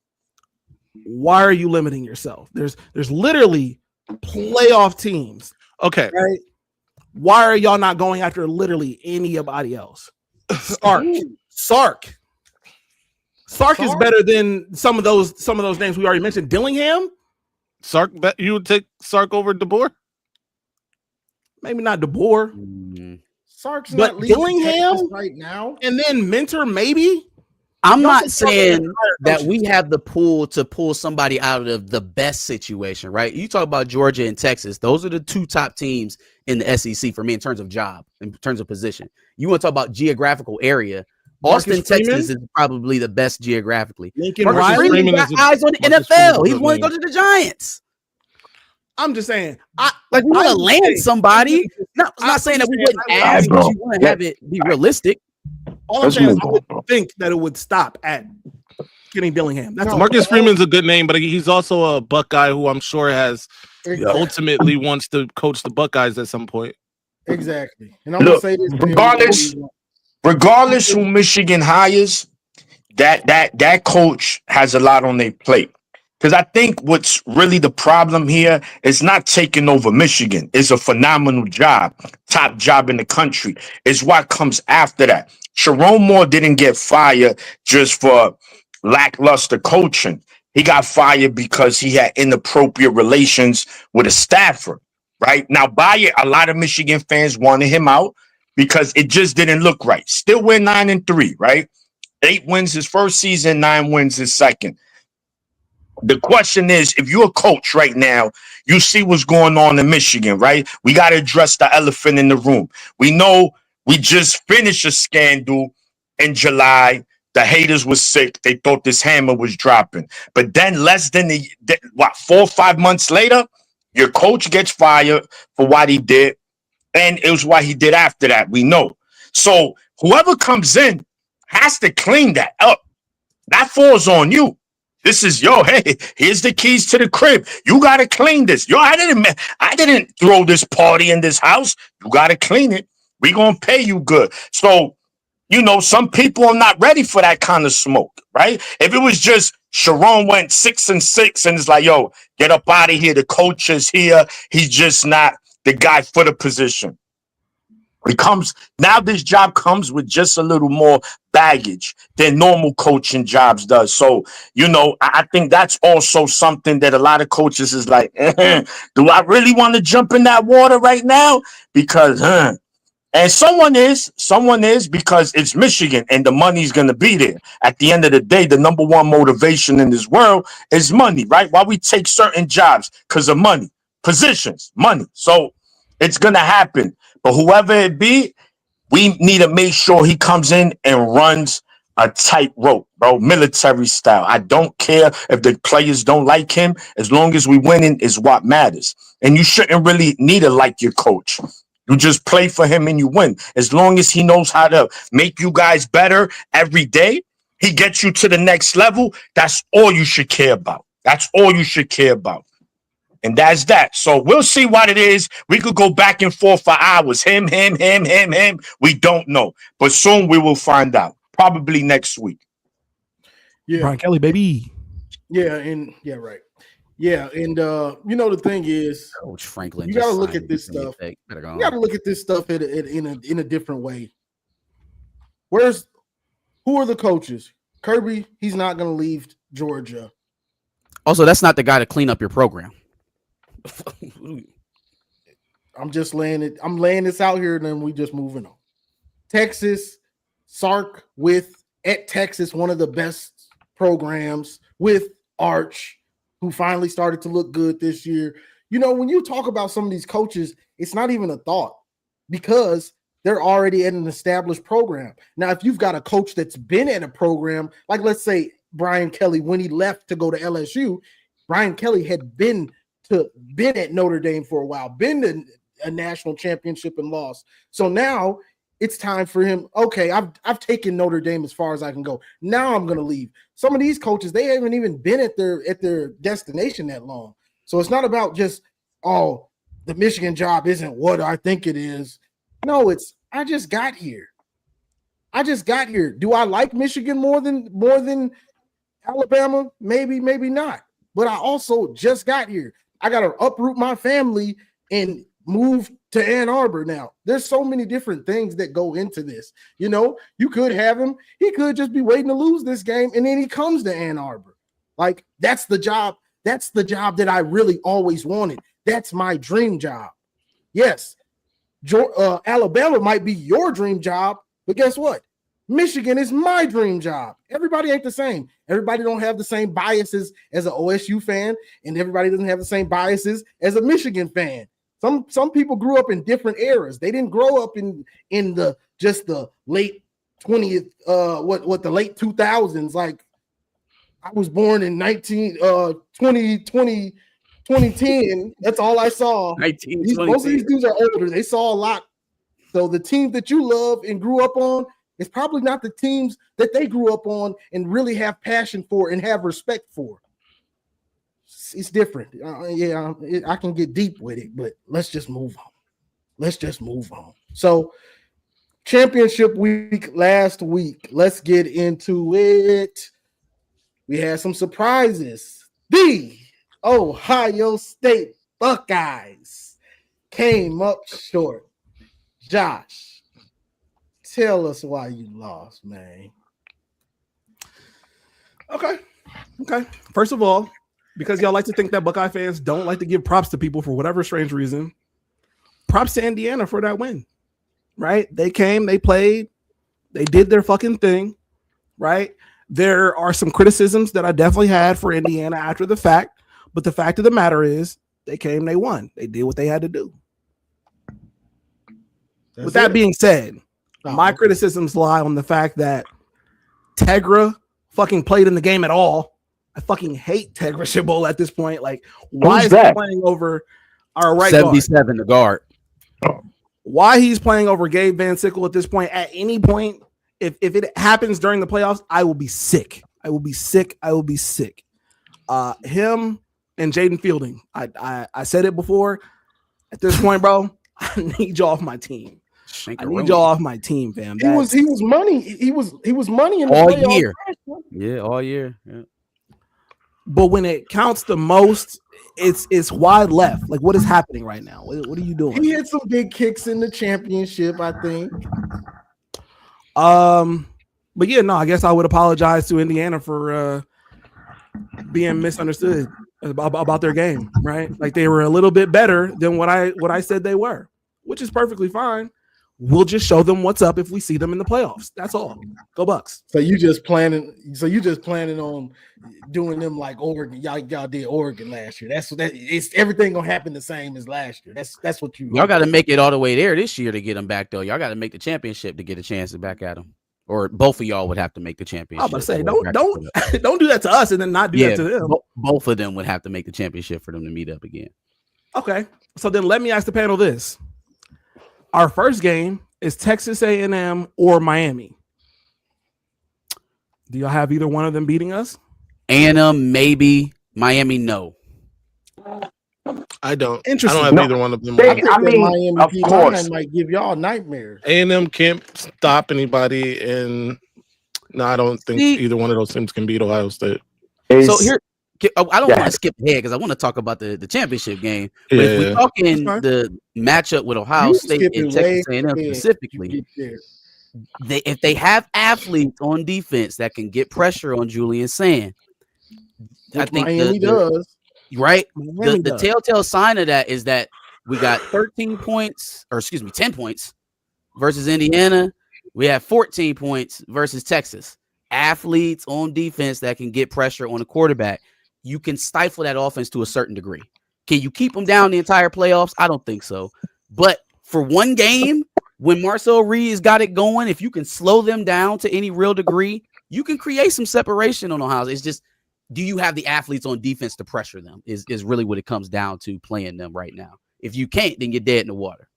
why are you limiting yourself? There's literally playoff teams. Okay. Right? Why are y'all not going after literally anybody else? Sark is better than some of those names we already mentioned. Dillingham? Sark, you would take Sark over DeBoer? Maybe not DeBoer. Sark's but not Dillingham right now. And then Mentor, maybe. I'm not saying that we have the pool to pull somebody out of the best situation, right? You talk about Georgia and Texas. Those are the two top teams in the SEC for me in terms of job, in terms of position. You want to talk about geographical area. Austin, Texas is probably the best geographically. Lincoln Marcus Freeman got eyes on the NFL. He's want to go to the Giants. I'm just saying, we want to land somebody. I'm not saying that we wouldn't ask, but you want to have it be realistic. All I'm saying is I would think that it would stop at Kenny Dillingham. That's Marcus Freeman's a good name, but he's also a Buckeye who I'm sure has ultimately wants to coach the Buckeyes at some point. Exactly. And I'm gonna say this regardless who Michigan hires, that coach has a lot on their plate. Because I think what's really the problem here is not taking over Michigan. It's a phenomenal job, top job in the country. It's what comes after that. Sharon Moore didn't get fired just for lackluster coaching. He got fired because he had inappropriate relations with a staffer, right? Now, a lot of Michigan fans wanted him out because it just didn't look right. Still win 9-3, right? 8 wins his first season, 9 wins his second. The question is, if you're a coach right now, you see what's going on in Michigan, right? We got to address the elephant in the room. We know We just finished a scandal in July. The haters was sick. They thought this hammer was dropping. But then less than 4 or 5 months later, your coach gets fired for what he did. And it was what he did after that. We know. So whoever comes in has to clean that up. That falls on you. This is hey, here's the keys to the crib. You got to clean this. I didn't throw this party in this house. You got to clean it. We going to pay you good. So, some people are not ready for that kind of smoke, right? If it was just Sharon went 6-6 and it's like, yo, get up out of here. The coach is here. He's just not the guy for the position. Now this job comes with just a little more baggage than normal coaching jobs does. So, I think that's also something that a lot of coaches is like, do I really want to jump in that water right now? Because, and someone is because it's Michigan and the money's going to be there. At the end of the day, the number one motivation in this world is money, right? Why we take certain jobs? Because of money, positions, money. So it's going to happen. But whoever it be, we need to make sure he comes in and runs a tightrope, bro, military style. I don't care if the players don't like him. As long as we winning is what matters. And you shouldn't really need to like your coach. You just play for him and you win. As long as he knows how to make you guys better every day, he gets you to the next level. That's all you should care about. That's all you should care about. And that's that. So we'll see what it is. We could go back and forth for hours. Him. We don't know. But soon we will find out. Probably next week. Yeah. Brian Kelly, baby. Yeah, right. Yeah, and the thing is, Coach Franklin, you got to look at this stuff. You got to look at this stuff in a different way. Who are the coaches? Kirby, he's not going to leave Georgia. Also, that's not the guy to clean up your program. I'm just laying this out here, and then we just moving on. Texas, Sark at Texas, one of the best programs with Arch, who finally started to look good this year. When you talk about some of these coaches, it's not even a thought because they're already at an established program. Now, if you've got a coach that's been at a program, like let's say Brian Kelly, when he left to go to LSU, Brian Kelly had been at Notre Dame for a while, been to a national championship and lost. So now it's time for him. Okay, I've taken Notre Dame as far as I can go. Now I'm going to leave. Some of these coaches, they haven't even been at their destination that long. So it's not about just, the Michigan job isn't what I think it is. No, I just got here. Do I like Michigan more than Alabama? Maybe not. But I also just got here. I got to uproot my family and move to Ann Arbor now. There's so many different things that go into this. You could have him. He could just be waiting to lose this game, and then he comes to Ann Arbor. Like, that's the job. That's the job that I really always wanted. That's my dream job. Yes, Alabama might be your dream job, but guess what? Michigan is my dream job. Everybody ain't the same. Everybody don't have the same biases as an OSU fan, and everybody doesn't have the same biases as a Michigan fan. Some people grew up in different eras. They didn't grow up in the late 20th, the late 2000s. Like, I was born in 2010. That's all I saw. Most of these dudes are older. They saw a lot. So the team that you love and grew up on, it's probably not the teams that they grew up on and really have passion for and have respect for. It's different. I can get deep with it, but let's just move on. So, championship week last week. Let's get into it. We had some surprises. The Ohio State Buckeyes came up short. Josh, tell us why you lost, man. Okay. First of all, because y'all like to think that Buckeye fans don't like to give props to people for whatever strange reason, props to Indiana for that win, right? They came, they played, they did their fucking thing, right? There are some criticisms that I definitely had for Indiana after the fact, but the fact of the matter is they came, they won. They did what they had to do. With that being said, My criticisms lie on the fact that Tegra fucking played in the game at all. I fucking hate Tegra Chabot at this point. Like, why Who's is that? he playing over our right guard? 77 the guard. Why he's playing over Gabe Van Sickle at this point? At any point, if it happens during the playoffs, I will be sick. I will be sick. Him and Jaden Fielding. I said it before. At this point, bro, I need y'all off my team. I need y'all off my team, fam. He was money. He was money in the all playoffs. year. Yeah, all year. Yeah. But when it counts the most, it's wide left. Like, what is happening right now? What are you doing? He had some big kicks in the championship, I think. But yeah, no, I guess I would apologize to Indiana for being misunderstood about their game, right? Like, they were a little bit better than what I said they were, which is perfectly fine. We'll just show them what's up if we see them in the playoffs. That's all. Go Bucks. So you just planning on doing them like Oregon. Y'all did Oregon last year. It's everything gonna happen the same as last year. That's what Y'all got to make it all the way there this year to get them back, though. Y'all got to make the championship to get a chance to back at them. Or both of y'all would have to make the championship. I was about to say, don't do that to us and then not do that to them. Both of them would have to make the championship for them to meet up again. Okay, so then let me ask the panel this. Our first game is Texas A&M or Miami. Do y'all have either one of them beating us? A&M, maybe. Miami, no. I don't. I Interesting. don't have either one of them. They- I mean, Miami of P course. might give y'all nightmares. A&M can't stop anybody, and no, I don't think See- either one of those teams can beat Ohio State. So here, I don't Yeah. want to skip ahead because I want to talk about the championship game. But if we're Yeah, talking That's fine. the matchup with Ohio You State skipping and Texas way A&M ahead. specifically, You if they have athletes on defense that can get pressure on Julian Sand, I think Miami does. right. Miami The does. telltale sign of that is that we got 10 points versus Indiana. We have 14 points versus Texas. Athletes on defense that can get pressure on the quarterback. You can stifle that offense to a certain degree. Can you keep them down the entire playoffs? I don't think so. But for one game, when Marcel Reed's got it going, if you can slow them down to any real degree, you can create some separation on Ohio. It's just, do you have the athletes on defense to pressure them is really what it comes down to playing them right now. If you can't, then you're dead in the water.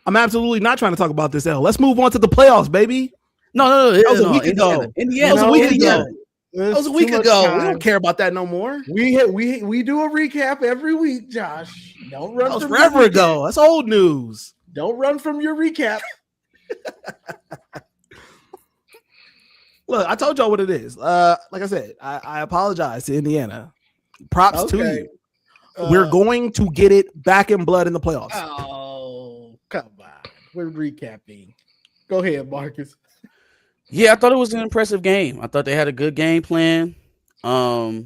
I'm absolutely not trying to talk about this L. Let's move on to the playoffs, baby. No. That was a week ago. Indiana. That was a week Indiana. ago. That was a week ago. We don't care about that no more. We do a recap every week, Josh. Don't run That was from forever your ago. recap. That's old news. Don't run from your recap. Look, I told y'all what it is. Like I said, I apologize to Indiana. Props to Okay. you. We're going to get it back in blood in the playoffs. Oh, come on. We're recapping. Go ahead, Marcus. Yeah, I thought it was an impressive game. I thought they had a good game plan. I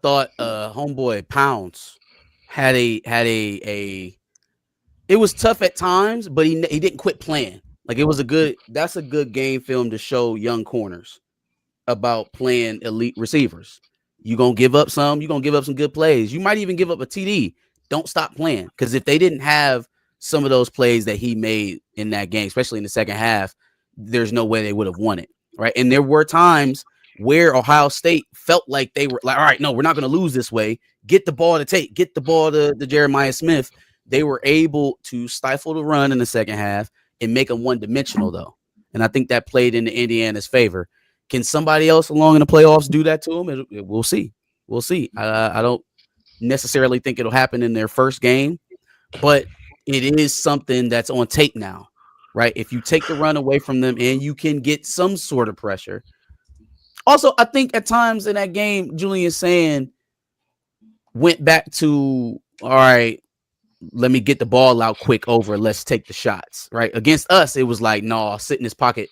thought homeboy Pounds had a it was tough at times, but he didn't quit playing. Like, that's a good game film to show young corners about playing elite receivers. You're going to give up some good plays. You might even give up a TD. Don't stop playing, because if they didn't have some of those plays that he made in that game, especially in the second half, there's no way they would have won it, right? And there were times where Ohio State felt like they were like, all right, no, we're not going to lose this way. Get the ball to Jeremiah Smith. They were able to stifle the run in the second half and make them one-dimensional, though. And I think that played into Indiana's favor. Can somebody else along in the playoffs do that to them? We'll see. We'll see. I don't necessarily think it'll happen in their first game, but it is something that's on tape now, right? If you take the run away from them and you can get some sort of pressure. Also, I think at times in that game, Julian Sand went back to, all right, let me get the ball out quick over. Let's take the shots, right? Against us, it was like, no, sit in his pocket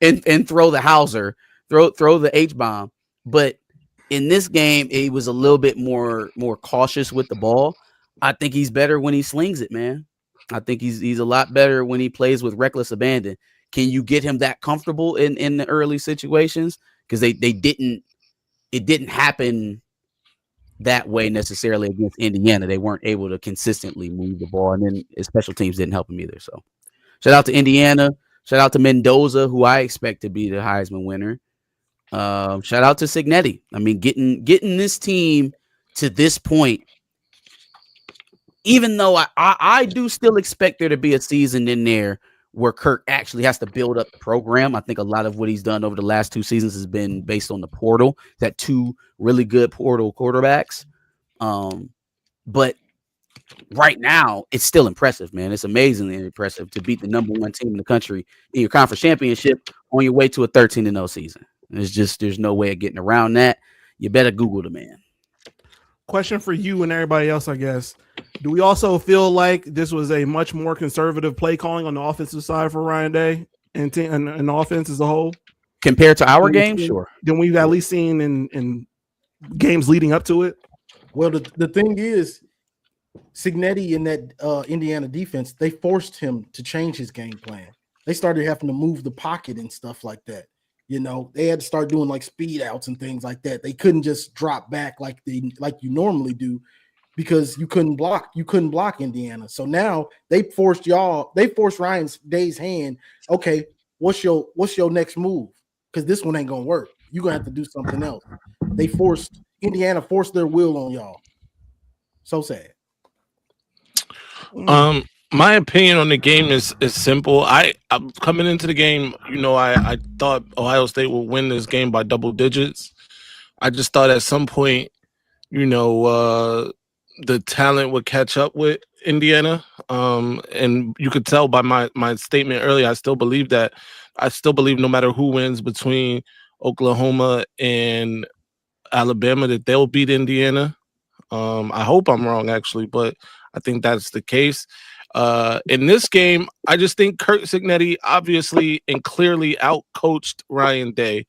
and throw the Hauser, throw the H-bomb. But in this game, he was a little bit more cautious with the ball. I think he's better when he slings it, man. I think he's a lot better when he plays with reckless abandon. Can you get him that comfortable in the early situations? Because it didn't happen that way necessarily against Indiana. They weren't able to consistently move the ball, and then special teams didn't help him either. So Shout out to Indiana. Shout out to Mendoza, who I expect to be the Heisman winner. Shout out to Cignetti. I mean, getting this team to this point, even though I do still expect there to be a season in there where Kirk actually has to build up the program. I think a lot of what he's done over the last 2 seasons has been based on the portal. That 2 really good portal quarterbacks. But right now, it's still impressive, man. It's amazingly impressive to beat the number 1 team in the country in your conference championship on your way to a 13-0 season. There's no way of getting around that. You better Google the man. Question for you and everybody else, I guess. Do we also feel like this was a much more conservative play calling on the offensive side for Ryan Day and the offense as a whole? Compared to our game, sure. Than we've at least seen in games leading up to it? Well, the thing is, Cignetti in that Indiana defense, they forced him to change his game plan. They started having to move the pocket and stuff like that. You know, they had to start doing like speed outs and things like that. They couldn't just drop back like you normally do because you couldn't block. You couldn't block Indiana. So now they forced Ryan Day's hand. Okay, what's your next move? Because this one ain't gonna work. You're gonna have to do something else. Indiana forced their will on y'all. So sad. My opinion on the game is simple. I'm coming into the game, you know, I thought Ohio State would win this game by double digits. I just thought at some point, you know, the talent would catch up with Indiana. And you could tell by my statement earlier, I still believe that. I still believe no matter who wins between Oklahoma and Alabama, that they'll beat Indiana. I hope I'm wrong, actually, but I think that's the case. In this game, I just think Curt Cignetti obviously and clearly outcoached Ryan Day.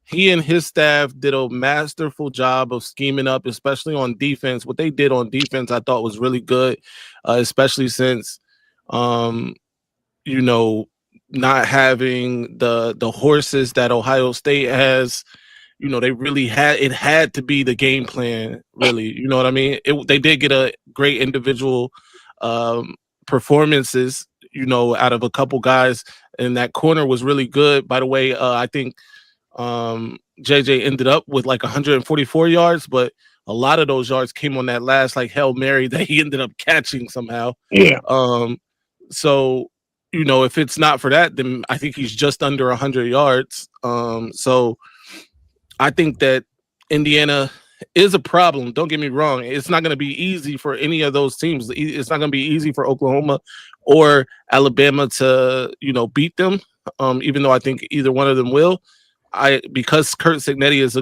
He and his staff did a masterful job of scheming up, especially on defense. What they did on defense, I thought was really good, especially since, you know, not having the horses that Ohio State has. You know, they really had to be the game plan, really. You know what I mean? They did get a great individual performances, you know, out of a couple guys, and that corner was really good. By the way, I think JJ ended up with like 144 yards, but a lot of those yards came on that last like Hail Mary that he ended up catching somehow. Yeah. So, you know, if it's not for that, then I think he's just under 100 yards. So I think that Indiana is a problem. Don't get me wrong. It's not going to be easy for any of those teams. It's not going to be easy for Oklahoma or Alabama to, you know, beat them. Even though I think either one of them will. Because Curt Cignetti is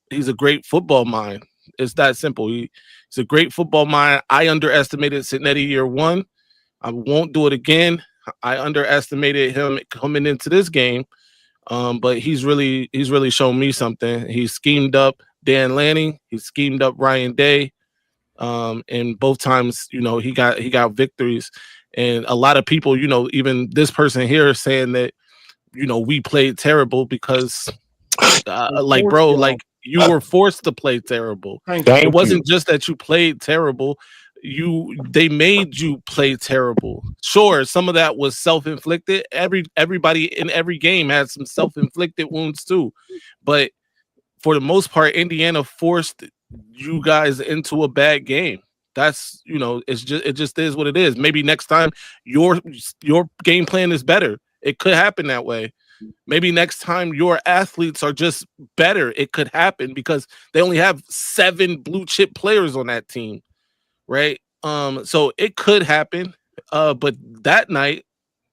he's a great football mind. It's that simple. He's a great football mind. I underestimated Cignetti year 1. I won't do it again. I underestimated him coming into this game. But he's really shown me something. He schemed up Dan Lanning. He schemed up Ryan Day. And both times, you know, he got victories. And a lot of people, you know, even this person here is saying that, you know, we played terrible because, like, bro, like you were forced to play terrible. It wasn't just that you played terrible. They made you play terrible. Sure, some of that was self-inflicted. Everybody in every game had some self-inflicted wounds too. But for the most part, Indiana forced you guys into a bad game. That's, you know, it just is what it is. Maybe next time your game plan is better. It could happen that way. Maybe next time your athletes are just better. It could happen because they only have 7 blue chip players on that team. Right. So it could happen. But that night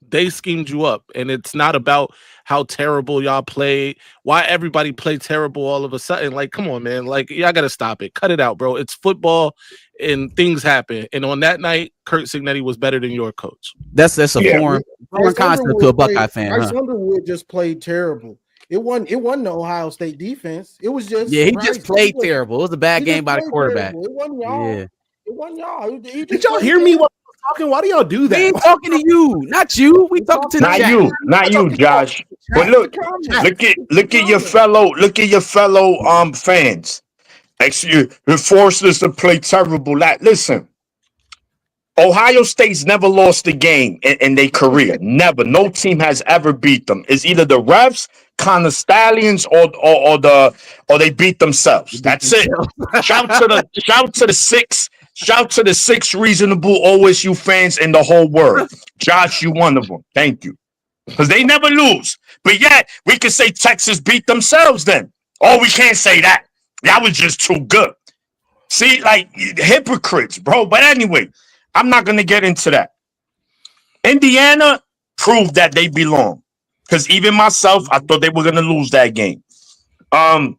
they schemed you up, and it's not about how terrible y'all played. Why everybody played terrible all of a sudden? Like, come on, man. Like, y'all gotta stop it. Cut it out, bro. It's football and things happen. And on that night, Curt Cignetti was better than your coach. That's a foreign concept to a Buckeye fan. Bryce Underwood just played terrible. It wasn't the Ohio State defense. It was just he just played terrible. It was a bad game by the quarterback. Terrible. It wasn't y'all. Yeah. It wasn't y'all. Did y'all hear me while I was talking? Why do y'all do that? We ain't talking to you, not you. We talking to the not you, Josh. But look at your fellow fans. Actually, you forced us to play terrible. Like, listen, Ohio State's never lost a game in their career. Never. No team has ever beat them. It's either the refs, Connor Stallions, or they beat themselves. That's it. Shout to the six reasonable OSU fans in the whole world. Josh, you one of them. Thank you. Because they never lose. But yet, we can say Texas beat themselves then. Oh, we can't say that. That was just too good. See, like, hypocrites, bro. But anyway, I'm not going to get into that. Indiana proved that they belong. Because even myself, I thought they were going to lose that game. What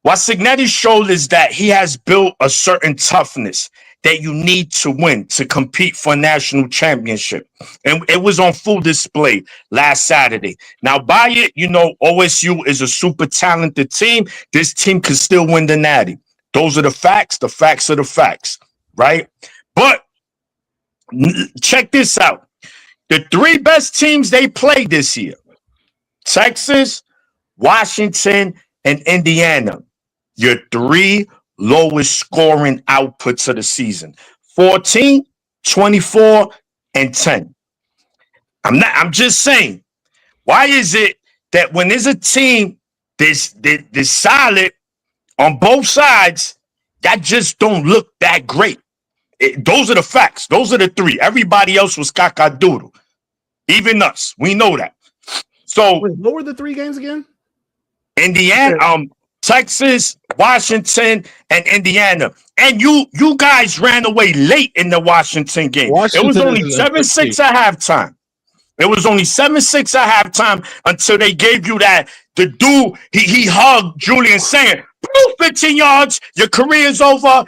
Cignetti showed is that he has built a certain toughness that you need to win to compete for a national championship. And it was on full display last Saturday. Now, by it, OSU is a super talented team. This team can still win the Natty. Those are the facts. The facts are the facts, right? But check this out. The three best teams they played this year, Texas, Washington, and Indiana. Your three lowest scoring outputs of the season. 14, 24, and 10. I'm just saying, why is it that when there's a team that's solid on both sides, that just don't look that great? Those are the facts. Those are the three. Everybody else was cacadoodle. Even us. We know that. So wait, what were the three games again? Indiana, Texas, Washington, and Indiana. And you guys ran away late in the Washington game. It was only 7-6 at halftime. It was only 7-6 at halftime until they gave you that. The dude, he hugged Julian saying, 15 yards, your career's over.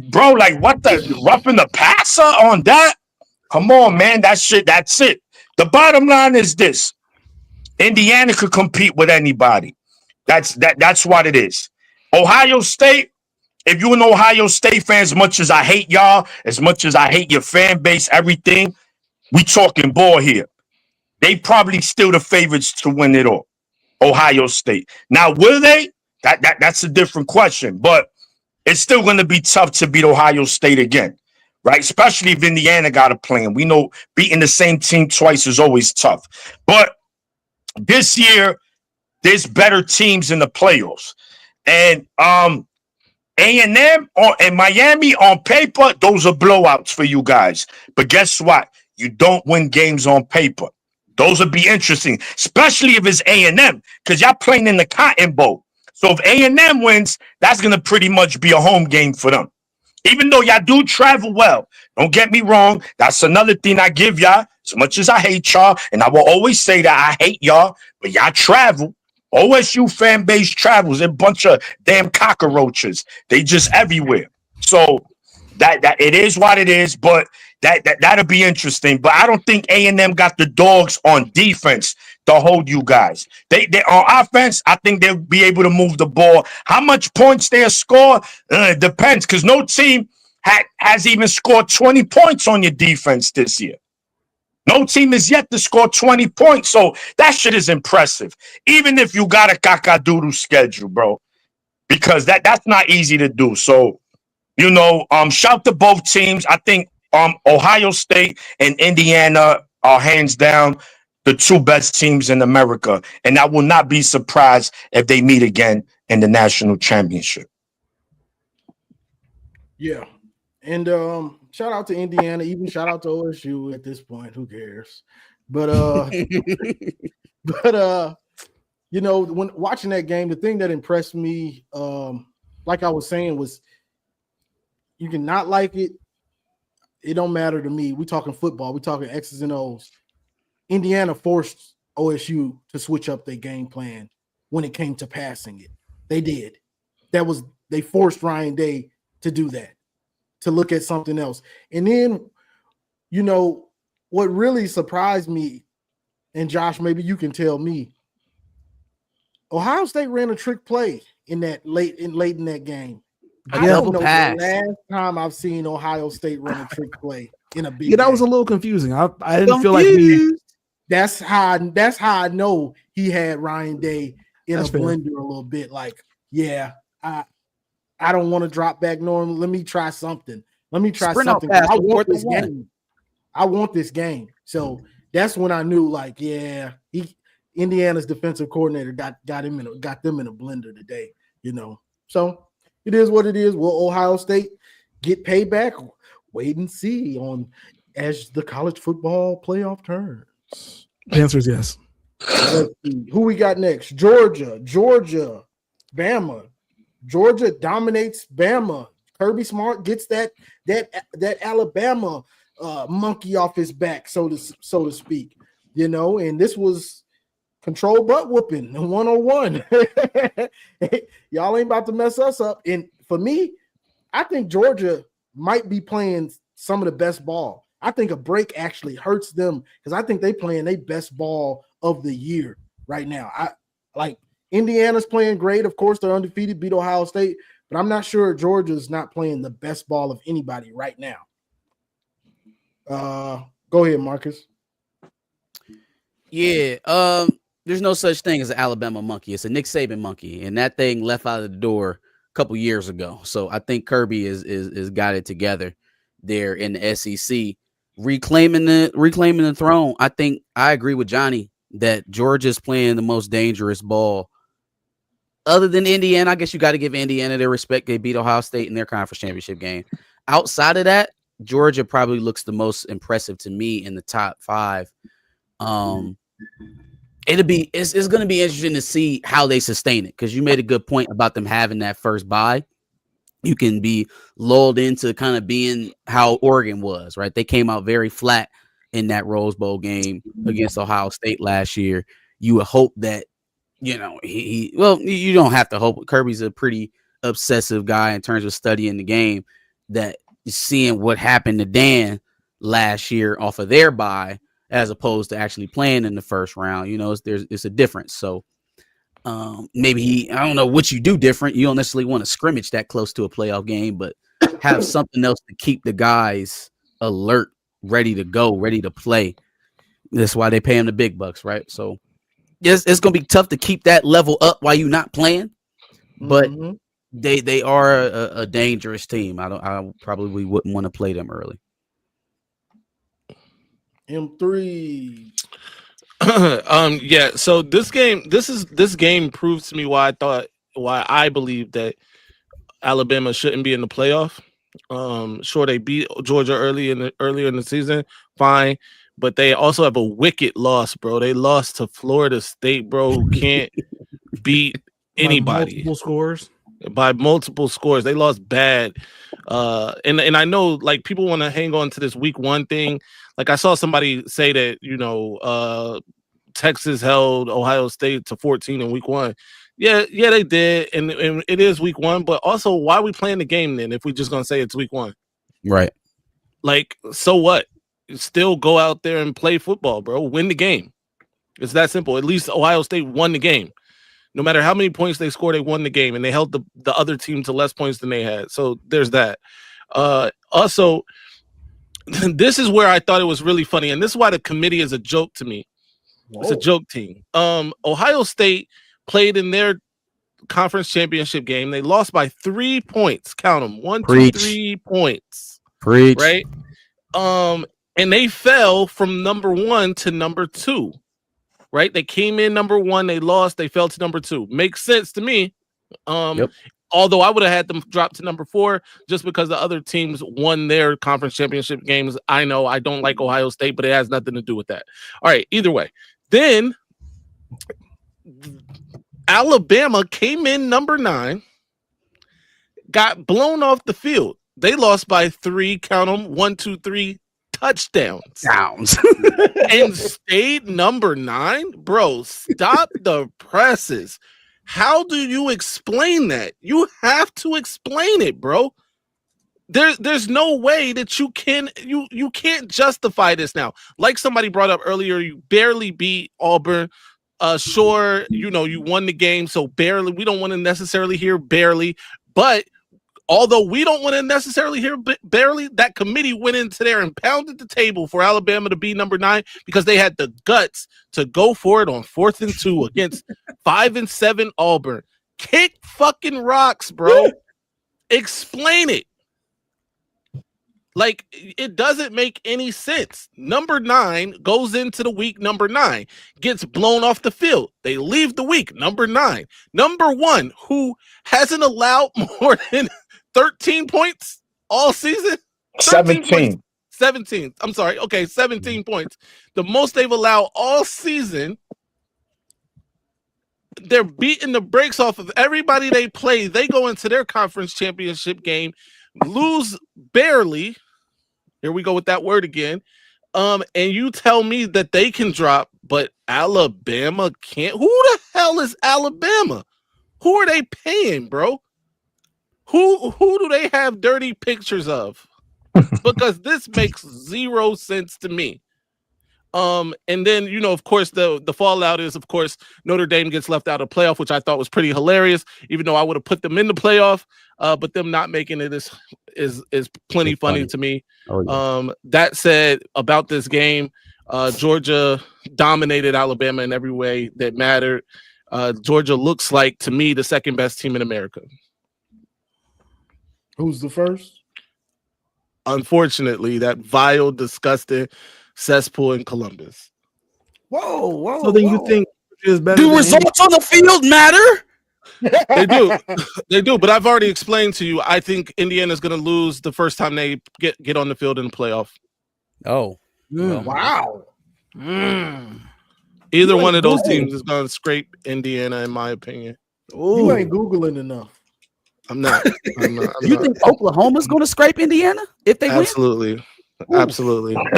Bro, like, what the roughing the passer on that? Come on, man. That's it. The bottom line is this. Indiana could compete with anybody. That's what it is. Ohio State, if you're an Ohio State fan, as much as I hate y'all, as much as I hate your fan base, everything, we talking ball here. They probably still the favorites to win it all. Ohio State. Now, will they? That's a different question, but it's still going to be tough to beat Ohio State again, right? Especially if Indiana got a plan. We know beating the same team twice is always tough. But this year, there's better teams in the playoffs. And A&M and Miami on paper, those are blowouts for you guys. But guess what? You don't win games on paper. Those would be interesting, especially if it's A&M, because y'all playing in the Cotton Bowl. So if A&M wins, that's going to pretty much be a home game for them. Even though y'all do travel well, don't get me wrong. That's another thing I give y'all. As much as I hate y'all, and I will always say that I hate y'all, but y'all travel. OSU fan base travels. They're a bunch of damn cockroaches. They just everywhere. So that it is what it is, but that'll be interesting. But I don't think A&M got the dogs on defense to hold you guys. They on offense, I think they'll be able to move the ball. How much points they'll score depends, because no team has even scored 20 points on your defense this year. No team is yet to score 20 points. So that shit is impressive. Even if you got a cacadoodle schedule, bro. Because that's not easy to do. So, shout to both teams. I think Ohio State and Indiana are hands down the two best teams in America. And I will not be surprised if they meet again in the national championship. Yeah. And shout out to Indiana, even shout out to OSU at this point. Who cares? But when watching that game, the thing that impressed me, like I was saying, was you can not like it. It don't matter to me. We talking football. We talking X's and O's. Indiana forced OSU to switch up their game plan when it came to passing it. They did. They forced Ryan Day to do that, to look at something else. And then, what really surprised me, and Josh, maybe you can tell me, Ohio State ran a trick play in that late in that game. I don't know pass. the last time I've seen Ohio State run a trick play in a big. Yeah, that game. was a little confusing. I didn't feel like me. That's how I know he had Ryan Day in That's a fair. blender a little bit. Like, yeah, I don't want to drop back normal. Let me try something. Let me try Sprint out something. fast I on want 4th and this 1. game. I want this game. So that's when I knew, like, yeah, Indiana's defensive coordinator got them in a blender today. So it is what it is. Will Ohio State get payback? Wait and see as the college football playoff turns. The answer is yes. Let's see. Who we got next? Georgia, Bama. Georgia dominates Bama. Kirby Smart gets that Alabama monkey off his back, so to speak. And this was control butt whooping 101. Y'all ain't about to mess us up. And for me, I think Georgia might be playing some of the best ball. I think a break actually hurts them because I think they playing their best ball of the year right now. I like Indiana's playing great. Of course, they're undefeated, beat Ohio State, but I'm not sure Georgia's not playing the best ball of anybody right now. Go ahead, Marcus. Yeah, there's no such thing as an Alabama monkey. It's a Nick Saban monkey, and that thing left out of the door a couple years ago. So I think Kirby is got it together there in the SEC, reclaiming the throne. I think I agree with Johnny that Georgia's playing the most dangerous ball. Other than Indiana, I guess you got to give Indiana their respect. They beat Ohio State in their conference championship game. Outside of that, Georgia probably looks the most impressive to me in the top 5. It's going to be interesting to see how they sustain it, because you made a good point about them having that first bye. You can be lulled into kind of being how Oregon was, right? They came out very flat in that Rose Bowl game against Ohio State last year. You would hope that, you don't have to hope. Kirby's a pretty obsessive guy in terms of studying the game, that seeing what happened to Dan last year off of their bye as opposed to actually playing in the first round. It's a difference. So maybe I don't know what you do different. You don't necessarily want to scrimmage that close to a playoff game, but have something else to keep the guys alert, ready to go, ready to play. That's why they pay him the big bucks, right? So it's going to be tough to keep that level up while you're not playing, but they are a dangerous team. I probably wouldn't want to play them early. M3. Yeah. So this game proves to me why I believe that Alabama shouldn't be in the playoff. Sure, they beat Georgia earlier in the season, fine, but they also have a wicked loss, bro. They lost to Florida State, bro, who can't beat anybody by multiple scores. They lost bad. And I know, like, people want to hang on to this week 1 thing. Like, I saw somebody say that, Texas held Ohio State to 14 in week 1. Yeah, they did. And it is week 1, but also, why are we playing the game then if we're just going to say it's week 1? Right. Like, so what? Still go out there and play football, bro. Win the game. It's that simple. At least Ohio State won the game. No matter how many points they scored, they won the game, and they held the other team to less points than they had. So there's that. Also, this is where I thought it was really funny, and this is why the committee is a joke to me. Whoa. It's a joke team. Ohio State played in their conference championship game. They lost by 3 points. Count them. 1, 2, 3 points. Preach. Right? And they fell from number 1 to number 2. Right? They came in number 1, they lost, they fell to number 2. Makes sense to me. Yep. Although I would have had them drop to number 4 just because the other teams won their conference championship games. I know I don't like Ohio State, but it has nothing to do with that. All right, either way. Then Alabama came in number 9, got blown off the field. They lost by 3, count them, 1, 2, 3 touchdowns. And stayed number 9. Bro, stop the presses. How do you explain that? You have to explain it, bro. There's no way that you can't justify this now. Like somebody brought up earlier, you barely beat Auburn. Sure, you won the game, so barely. We don't want to necessarily hear barely, but although we don't want to necessarily hear barely, that committee went into there and pounded the table for Alabama to be number 9 because they had the guts to go for it on 4th and 2 against 5-7 Auburn. Kick fucking rocks, bro. Explain it. Like, it doesn't make any sense. Number 9 goes into the week. Number 9 gets blown off the field. They leave the week. Number 9. Number 1, who hasn't allowed more than 13 points all season. 13 17. points. 17. I'm sorry. Okay, 17 points. The most they've allowed all season. They're beating the brakes off of everybody they play. They go into their conference championship game, lose barely. Here we go with that word again. And you tell me that they can drop, but Alabama can't. Who the hell is Alabama? Who are they paying, bro? Who do they have dirty pictures of? Because this makes zero sense to me. And then, you know, of course, the fallout is, of course, Notre Dame gets left out of playoff, which I thought was pretty hilarious, even though I would have put them in the playoff. But them not making it is plenty funny to me. Oh, yeah. That said, about this game, Georgia dominated Alabama in every way that mattered. Georgia looks like, to me, the second best team in America. Who's the first? Unfortunately, that vile, disgusting cesspool in Columbus. Whoa. So then you think is better? Do than results on the field matter? They do. They do. But I've already explained to you, I think Indiana's going to lose the first time they get on the field in the playoff. Oh, well. Wow. Either You one ain't of those Googling. teams is going to scrape Indiana, in my opinion. You ain't Googling enough. I'm not. I'm not. You think Oklahoma's going to scrape Indiana if they win? Absolutely. Absolutely. I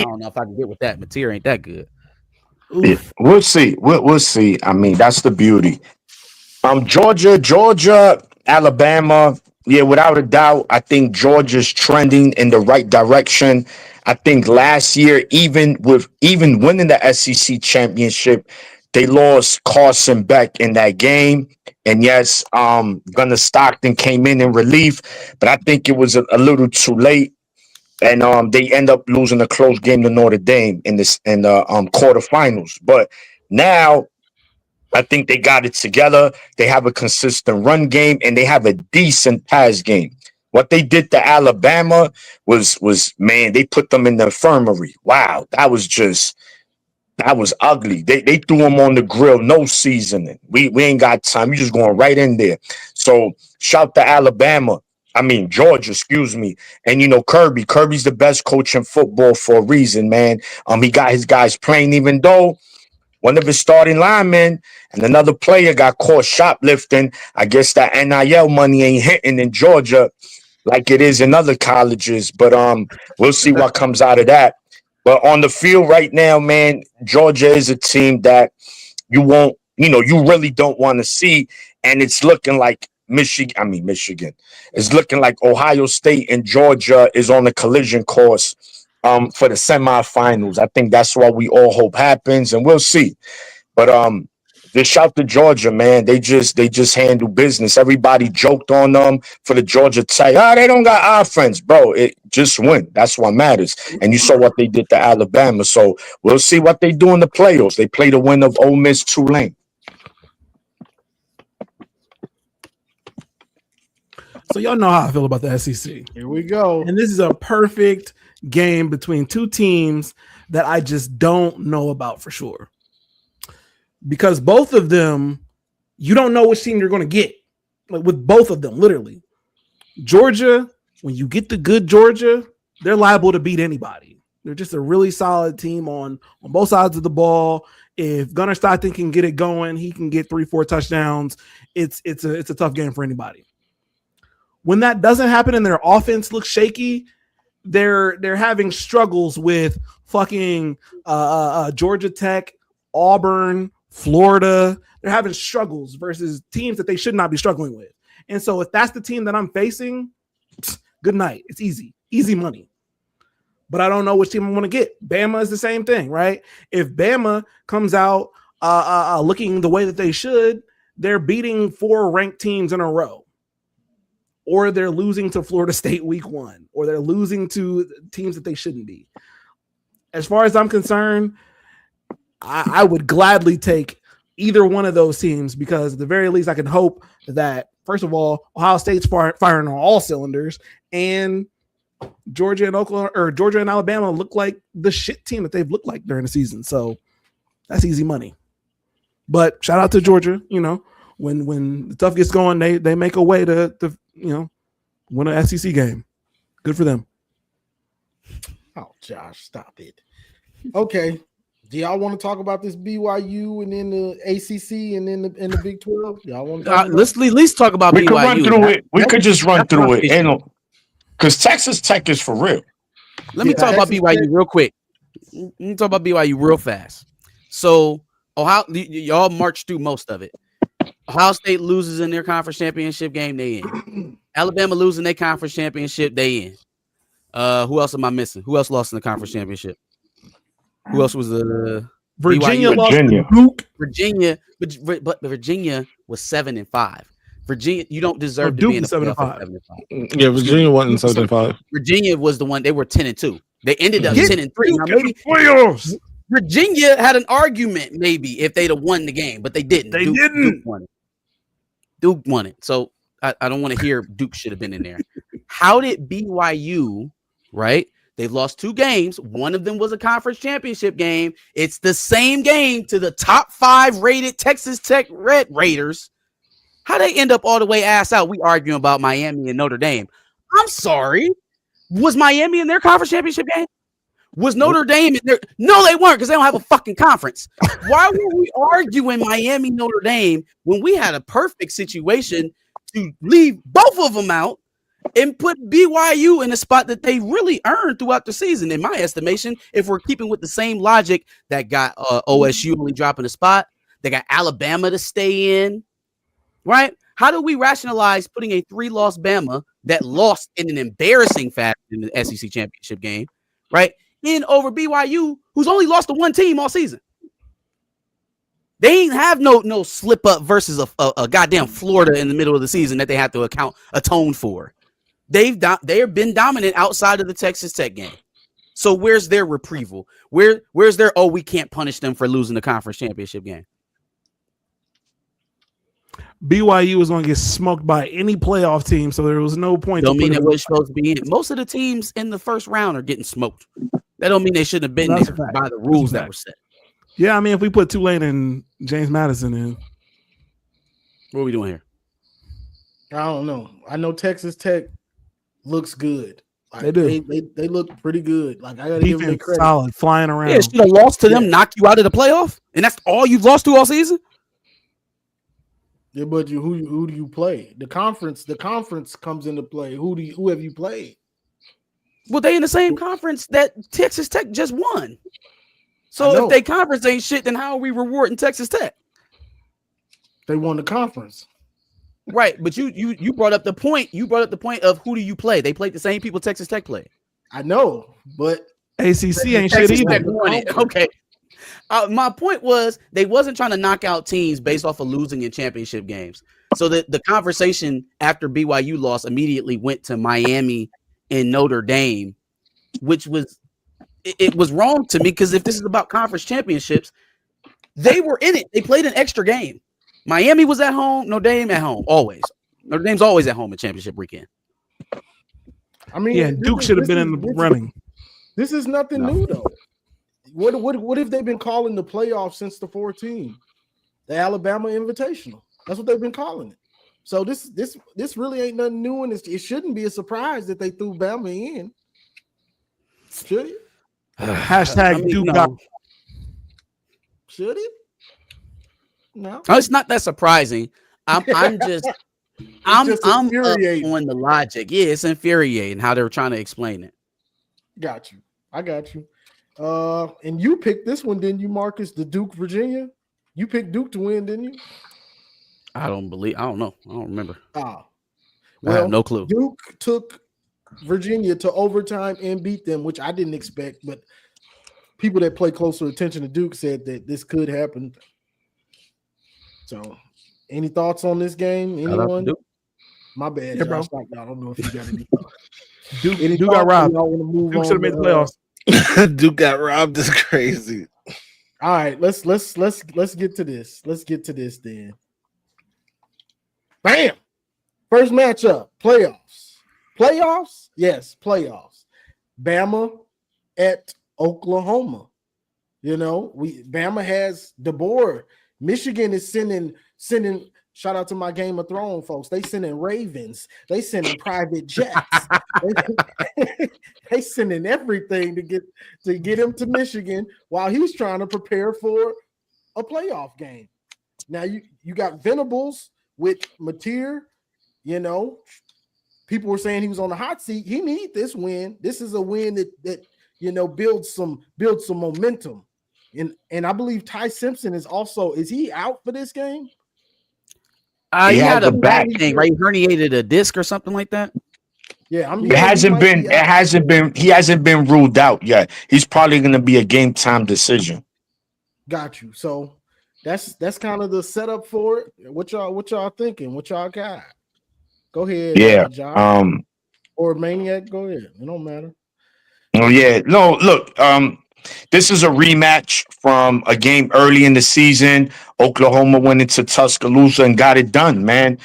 don't know if I can get with that. Mateer ain't that good. Yeah, we'll see. We'll see. I mean, that's the beauty. Georgia, Alabama. Yeah, without a doubt, I think Georgia's trending in the right direction. I think last year, even winning the SEC championship, they lost Carson Beck in that game. And yes, Gunnar Stockton came in relief, but I think it was a little too late. And they end up losing a close game to Notre Dame in the quarterfinals. But now I think they got it together. They have a consistent run game and they have a decent pass game. What they did to Alabama was man, they put them in the infirmary. Wow, that was ugly. They threw them on the grill, no seasoning. We ain't got time. You just going right in there. So shout to Alabama. I mean, Georgia, excuse me. And, you know, Kirby's the best coach in football for a reason, man. He got his guys playing, even though one of his starting linemen and another player got caught shoplifting. I guess that NIL money ain't hitting in Georgia like it is in other colleges. But we'll see what comes out of that. But on the field right now, man, Georgia is a team that you really don't want to see. And it's looking like Michigan. It's looking like Ohio State and Georgia is on the collision course for the semifinals. I think that's what we all hope happens, and we'll see. But just shout to Georgia, man. They just handle business. Everybody joked on them for the Georgia Tech. They don't got offense, bro. It just win. That's what matters. And you saw what they did to Alabama. So we'll see what they do in the playoffs. They play the win of Ole Miss Tulane. So y'all know how I feel about the SEC. Here we go. And this is a perfect game between two teams that I just don't know about for sure. Because both of them, you don't know which team you're going to get. Like with both of them, literally. Georgia, when you get the good Georgia, they're liable to beat anybody. They're just a really solid team on both sides of the ball. If Gunnar Stockton can get it going, he can get 3-4 touchdowns. It's a tough game for anybody. When that doesn't happen and their offense looks shaky, they're having struggles with fucking Georgia Tech, Auburn, Florida. They're having struggles versus teams that they should not be struggling with. And so if that's the team that I'm facing, good night. It's easy money. But I don't know which team I want to get. Bama is the same thing, right? If Bama comes out looking the way that they should, they're beating 4 ranked teams in a row. Or they're losing to Florida State week 1, or they're losing to teams that they shouldn't be. As far as I'm concerned, I would gladly take either one of those teams because at the very least I can hope that, first of all, Ohio State's firing on all cylinders, and Georgia and Oklahoma or Georgia and Alabama look like the shit team that they've looked like during the season. So that's easy money. But shout out to Georgia. You know, when the stuff gets going, they make a way to win an SEC game. Good for them. Oh, Josh, stop it. Okay. Do y'all want to talk about this BYU and then the ACC and then the Big 12? Y'all want to Let's at least talk about We BYU. could run through it. We could just run that's through my it. issue. Because Texas Tech is for real. Let me talk about BYU real quick. Let me talk about BYU real fast. So, y'all marched through most of it. Ohio State loses in their conference championship game, they in. Alabama losing their conference championship, they in. Who else am I missing? Who else lost in the conference championship? Who else was the Virginia BYU? lost Virginia. to Duke. Virginia, but Virginia was 7-5. Virginia, you don't deserve to Duke be in the was 7 and playoff 5. at 7-5. Yeah, Virginia won in 75. Virginia was the one, they were 10-2. They ended up Get 10-3. Now, Duke in maybe the playoffs. Virginia had an argument, maybe, if they'd have won the game, but they didn't. They Duke didn't. won it. Duke won it. So I don't want to hear Duke should have been in there. How did BYU, right? They've lost 2 games. One of them was a conference championship game. It's the same game to the top 5 rated Texas Tech Red Raiders. How they end up all the way ass out? We arguing about Miami and Notre Dame. I'm sorry. Was Miami in their conference championship game? Was Notre Dame in there? No, they weren't because they don't have a fucking conference. Why were we arguing Miami, Notre Dame when we had a perfect situation to leave both of them out and put BYU in a spot that they really earned throughout the season? In my estimation, if we're keeping with the same logic that got OSU only dropping a spot, they got Alabama to stay in, right? How do we rationalize putting a 3-loss Bama that lost in an embarrassing fashion in the SEC championship game, right, in over BYU, who's only lost to one team all season? They ain't have no slip up versus a goddamn Florida in the middle of the season that they have to atone for. They've been dominant outside of the Texas Tech game. So where's their reprieval? Where's their we can't punish them for losing the conference championship game? BYU was going to get smoked by any playoff team, so there was no point. Don't mean it was supposed to be in. Most of the teams in the first round are getting smoked. That don't mean they shouldn't have been That's there a fact. by the rules That's a that were set. Yeah, I mean, if we put Tulane and James Madison in, What are we doing here? I don't know. I know Texas Tech looks good. Like, They do. They look pretty good. Like, I gotta give them defense credit. solid, flying around. Yeah, should have lost to them, knock you out of the playoff, and that's all you've lost to all season. Yeah, but who do you play? The conference comes into play. Who have you played? Well, they in the same conference that Texas Tech just won. I So know. if they conference ain't shit, then how are we rewarding Texas Tech? They won the conference. Right, but you brought up the point. You brought up the point of who do you play? They played the same people Texas Tech played. I know, but ACC ain't shit Texas either. Tech won it. Okay. My point was they wasn't trying to knock out teams based off of losing in championship games. So that the conversation after BYU loss immediately went to Miami and Notre Dame, which was it was wrong to me because if this is about conference championships, they were in it. They played an extra game. Miami was at home, Notre Dame at home, always. Notre Dame's always at home at championship weekend. I mean, Yeah, Duke should have been in the running. This is nothing new though. What have they been calling the playoffs since the 14? The Alabama Invitational. That's what they've been calling it. So this really ain't nothing new, and it shouldn't be a surprise that they threw Bama in. Should it? Hashtag Duke no. got Should it? No. Oh, it's not that surprising. I'm just I'm just up infuriating. on the logic. Yeah, it's infuriating how they're trying to explain it. Got you. I got you. And you picked this one, didn't you, Marcus? The Duke, Virginia. You picked Duke to win, didn't you? I don't know. I don't remember. Ah. I have no clue. Duke took Virginia to overtime and beat them, which I didn't expect, but people that play closer attention to Duke said that this could happen. So, any thoughts on this game? Shout out to Anyone? Duke. My bad, Yeah, bro. Josh. I don't know if you got any thoughts. Duke. Any Duke got thoughts? robbed. Y'all wanna move Duke on should have made the to, playoffs. Duke got robbed is crazy. All right, let's get to this. Let's get to this then. Bam! First matchup, playoffs. Playoffs? Yes, playoffs. Bama at Oklahoma. You know, Bama has DeBoer. Michigan is sending. Shout out to my Game of Thrones folks. They sending Ravens. They sending private jets. they sending everything to get him to Michigan while he's trying to prepare for a playoff game. Now you got Venables with Mateer. You know, people were saying he was on the hot seat. He needs this win. This is a win that you know builds some momentum. And I believe Ty Simpson is he out for this game? He had a back back thing, right? He herniated a disc or something like that. Yeah, He hasn't been ruled out yet. He's probably going to be a game time decision. Got you. So that's kind of the setup for it. What y'all thinking? What y'all got? Go ahead. Yeah. Josh. Or Maniac. Go ahead. It don't matter. Oh yeah. No, look. This is a rematch from a game early in the season. Oklahoma went into Tuscaloosa and got it done, man.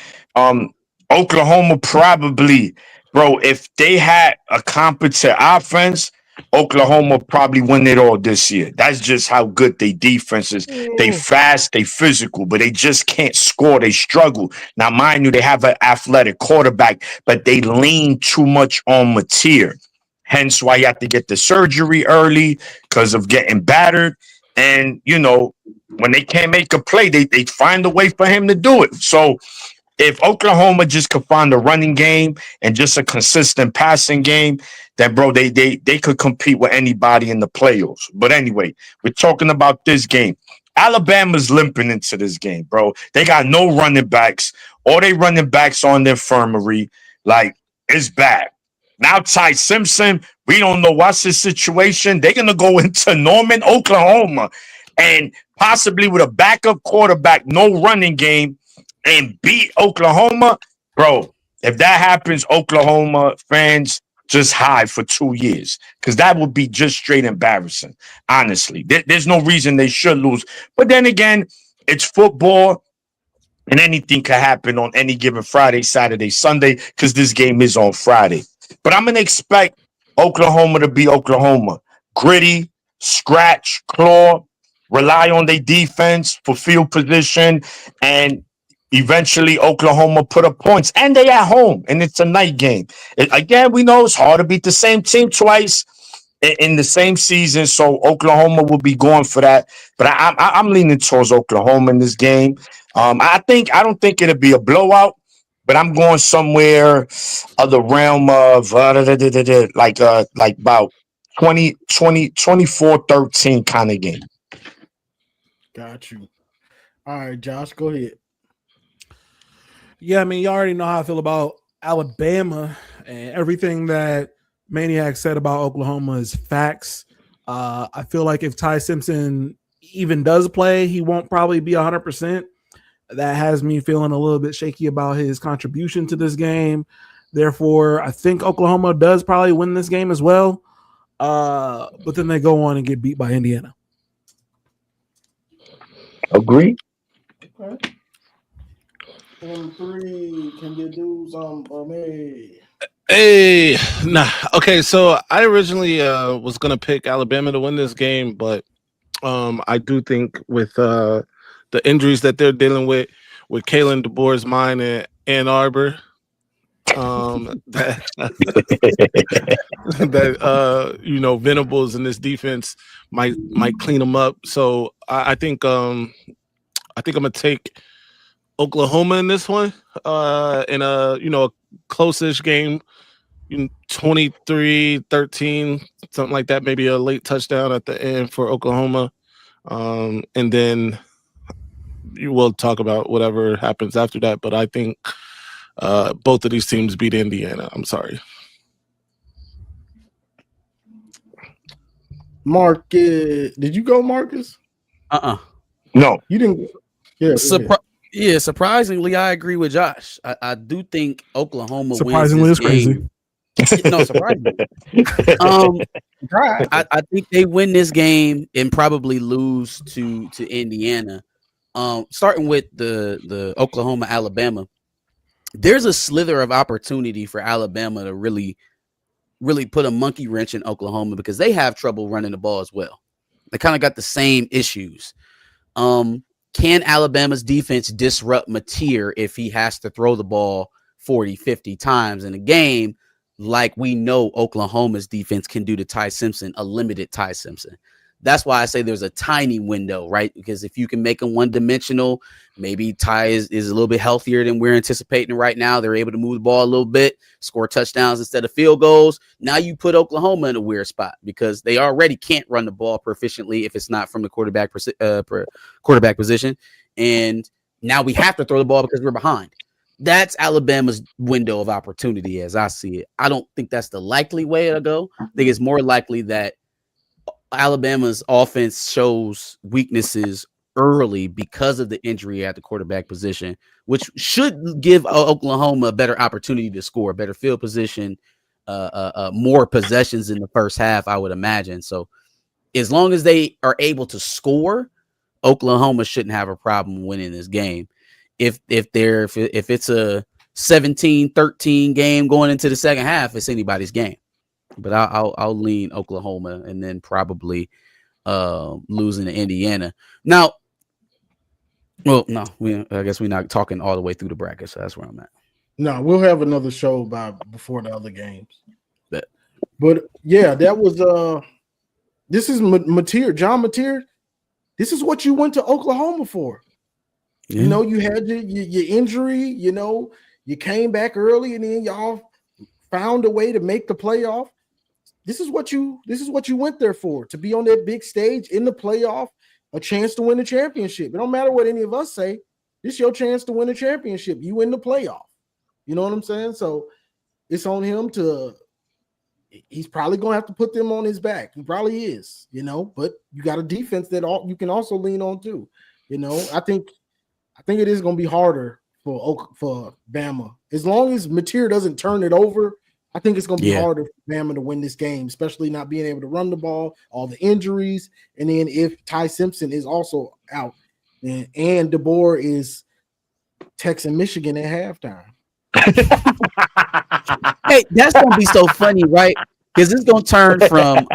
Oklahoma probably, bro, if they had a competent offense, Oklahoma probably win it all this year. That's just how good their defense is. They fast, they physical, but they just can't score. They struggle. Now, mind you, they have an athletic quarterback, but they lean too much on Mateer. Hence why you have to get the surgery early because of getting battered. And, you know, when they can't make a play, they find a way for him to do it. So if Oklahoma just could find a running game and just a consistent passing game, then, bro, they could compete with anybody in the playoffs. But anyway, we're talking about this game. Alabama's limping into this game, bro. They got no running backs. All they running backs on the infirmary. Like, it's bad. Now, Ty Simpson, we don't know what's his situation. They're going to go into Norman, Oklahoma, and possibly with a backup quarterback, no running game, and beat Oklahoma. Bro, if that happens, Oklahoma fans just hide for 2 years because that would be just straight embarrassing, honestly. There's no reason they should lose. But then again, it's football. And anything can happen on any given Friday, Saturday, Sunday, because this game is on Friday. But I'm going to expect Oklahoma to be Oklahoma. Gritty, scratch, claw, rely on their defense for field position, and eventually Oklahoma put up points. And they at home, and it's a night game. Again, we know it's hard to beat the same team twice in the same season, so Oklahoma will be going for that. But I'm leaning towards Oklahoma in this game. I don't think it'll be a blowout, but I'm going somewhere of the realm of like about 24-13 kind of game. Got you. All right, Josh, go ahead. Yeah, I mean, you already know how I feel about Alabama, and everything that Maniac said about Oklahoma is facts. I feel like if Ty Simpson even does play, he won't probably be 100%. That has me feeling a little bit shaky about his contribution to this game. Therefore, I think Oklahoma does probably win this game as well. But then they go on and get beat by Indiana. Agree. Okay. And 3, can you do some for me? Hey, nah. Okay, so I originally was gonna pick Alabama to win this game, but I do think with the injuries that they're dealing with Kalen DeBoer's mine in Ann Arbor, that Venables in this defense might clean them up. So I think I'm gonna take Oklahoma in this one, in a close-ish game, 23-13, something like that, maybe a late touchdown at the end for Oklahoma. And then you will talk about whatever happens after that. But I think both of these teams beat Indiana. I'm sorry. Marcus, did you go, Marcus? No. You didn't. Yeah, surprisingly, I agree with Josh. I do think Oklahoma Surprisingly, wins it's this crazy. game. No, surprisingly. I think they win this game and probably lose to Indiana. Starting with the Oklahoma Alabama. there's a slither of opportunity for Alabama to really put a monkey wrench in Oklahoma because they have trouble running the ball as well. They kind of got the same issues. Can Alabama's defense disrupt Mateer if he has to throw the ball 40, 50 times in a game like we know Oklahoma's defense can do to Ty Simpson, a limited Ty Simpson? That's why I say there's a tiny window, right? Because if you can make them one-dimensional, maybe Ty is a little bit healthier than we're anticipating right now. They're able to move the ball a little bit, score touchdowns instead of field goals. Now you put Oklahoma in a weird spot because they already can't run the ball proficiently if it's not from the quarterback position. And now we have to throw the ball because we're behind. That's Alabama's window of opportunity as I see it. I don't think that's the likely way to go. I think it's more likely that Alabama's offense shows weaknesses early because of the injury at the quarterback position, which should give Oklahoma a better opportunity to score, better field position, more possessions in the first half, I would imagine. So as long as they are able to score, Oklahoma shouldn't have a problem winning this game. If it's a 17-13 game going into the second half, it's anybody's game. But I'll lean Oklahoma and then probably losing to Indiana. Now, well, no, I guess we're not talking all the way through the bracket, so that's where I'm at. No, we'll have another show before the other games. Bet. But yeah, that was this is Mateer, John Mateer. This is what you went to Oklahoma for. Yeah. You know, you had your injury, you know, you came back early and then y'all found a way to make the playoff. This is what you went there for, to be on that big stage in the playoff, a chance to win the championship. It don't matter what any of us say. This is your chance to win a championship. You win the playoff. You know what I'm saying? So it's on him he's probably going to have to put them on his back. He probably is, you know, but you got a defense that you can also lean on too. You know, I think it is going to be harder for Bama. As long as Mateer doesn't turn it over, I think it's going to be harder for Bama to win this game, especially not being able to run the ball, all the injuries. And then if Ty Simpson is also out and DeBoer is texting Michigan at halftime. Hey, that's going to be so funny, right? Because it's going to turn from,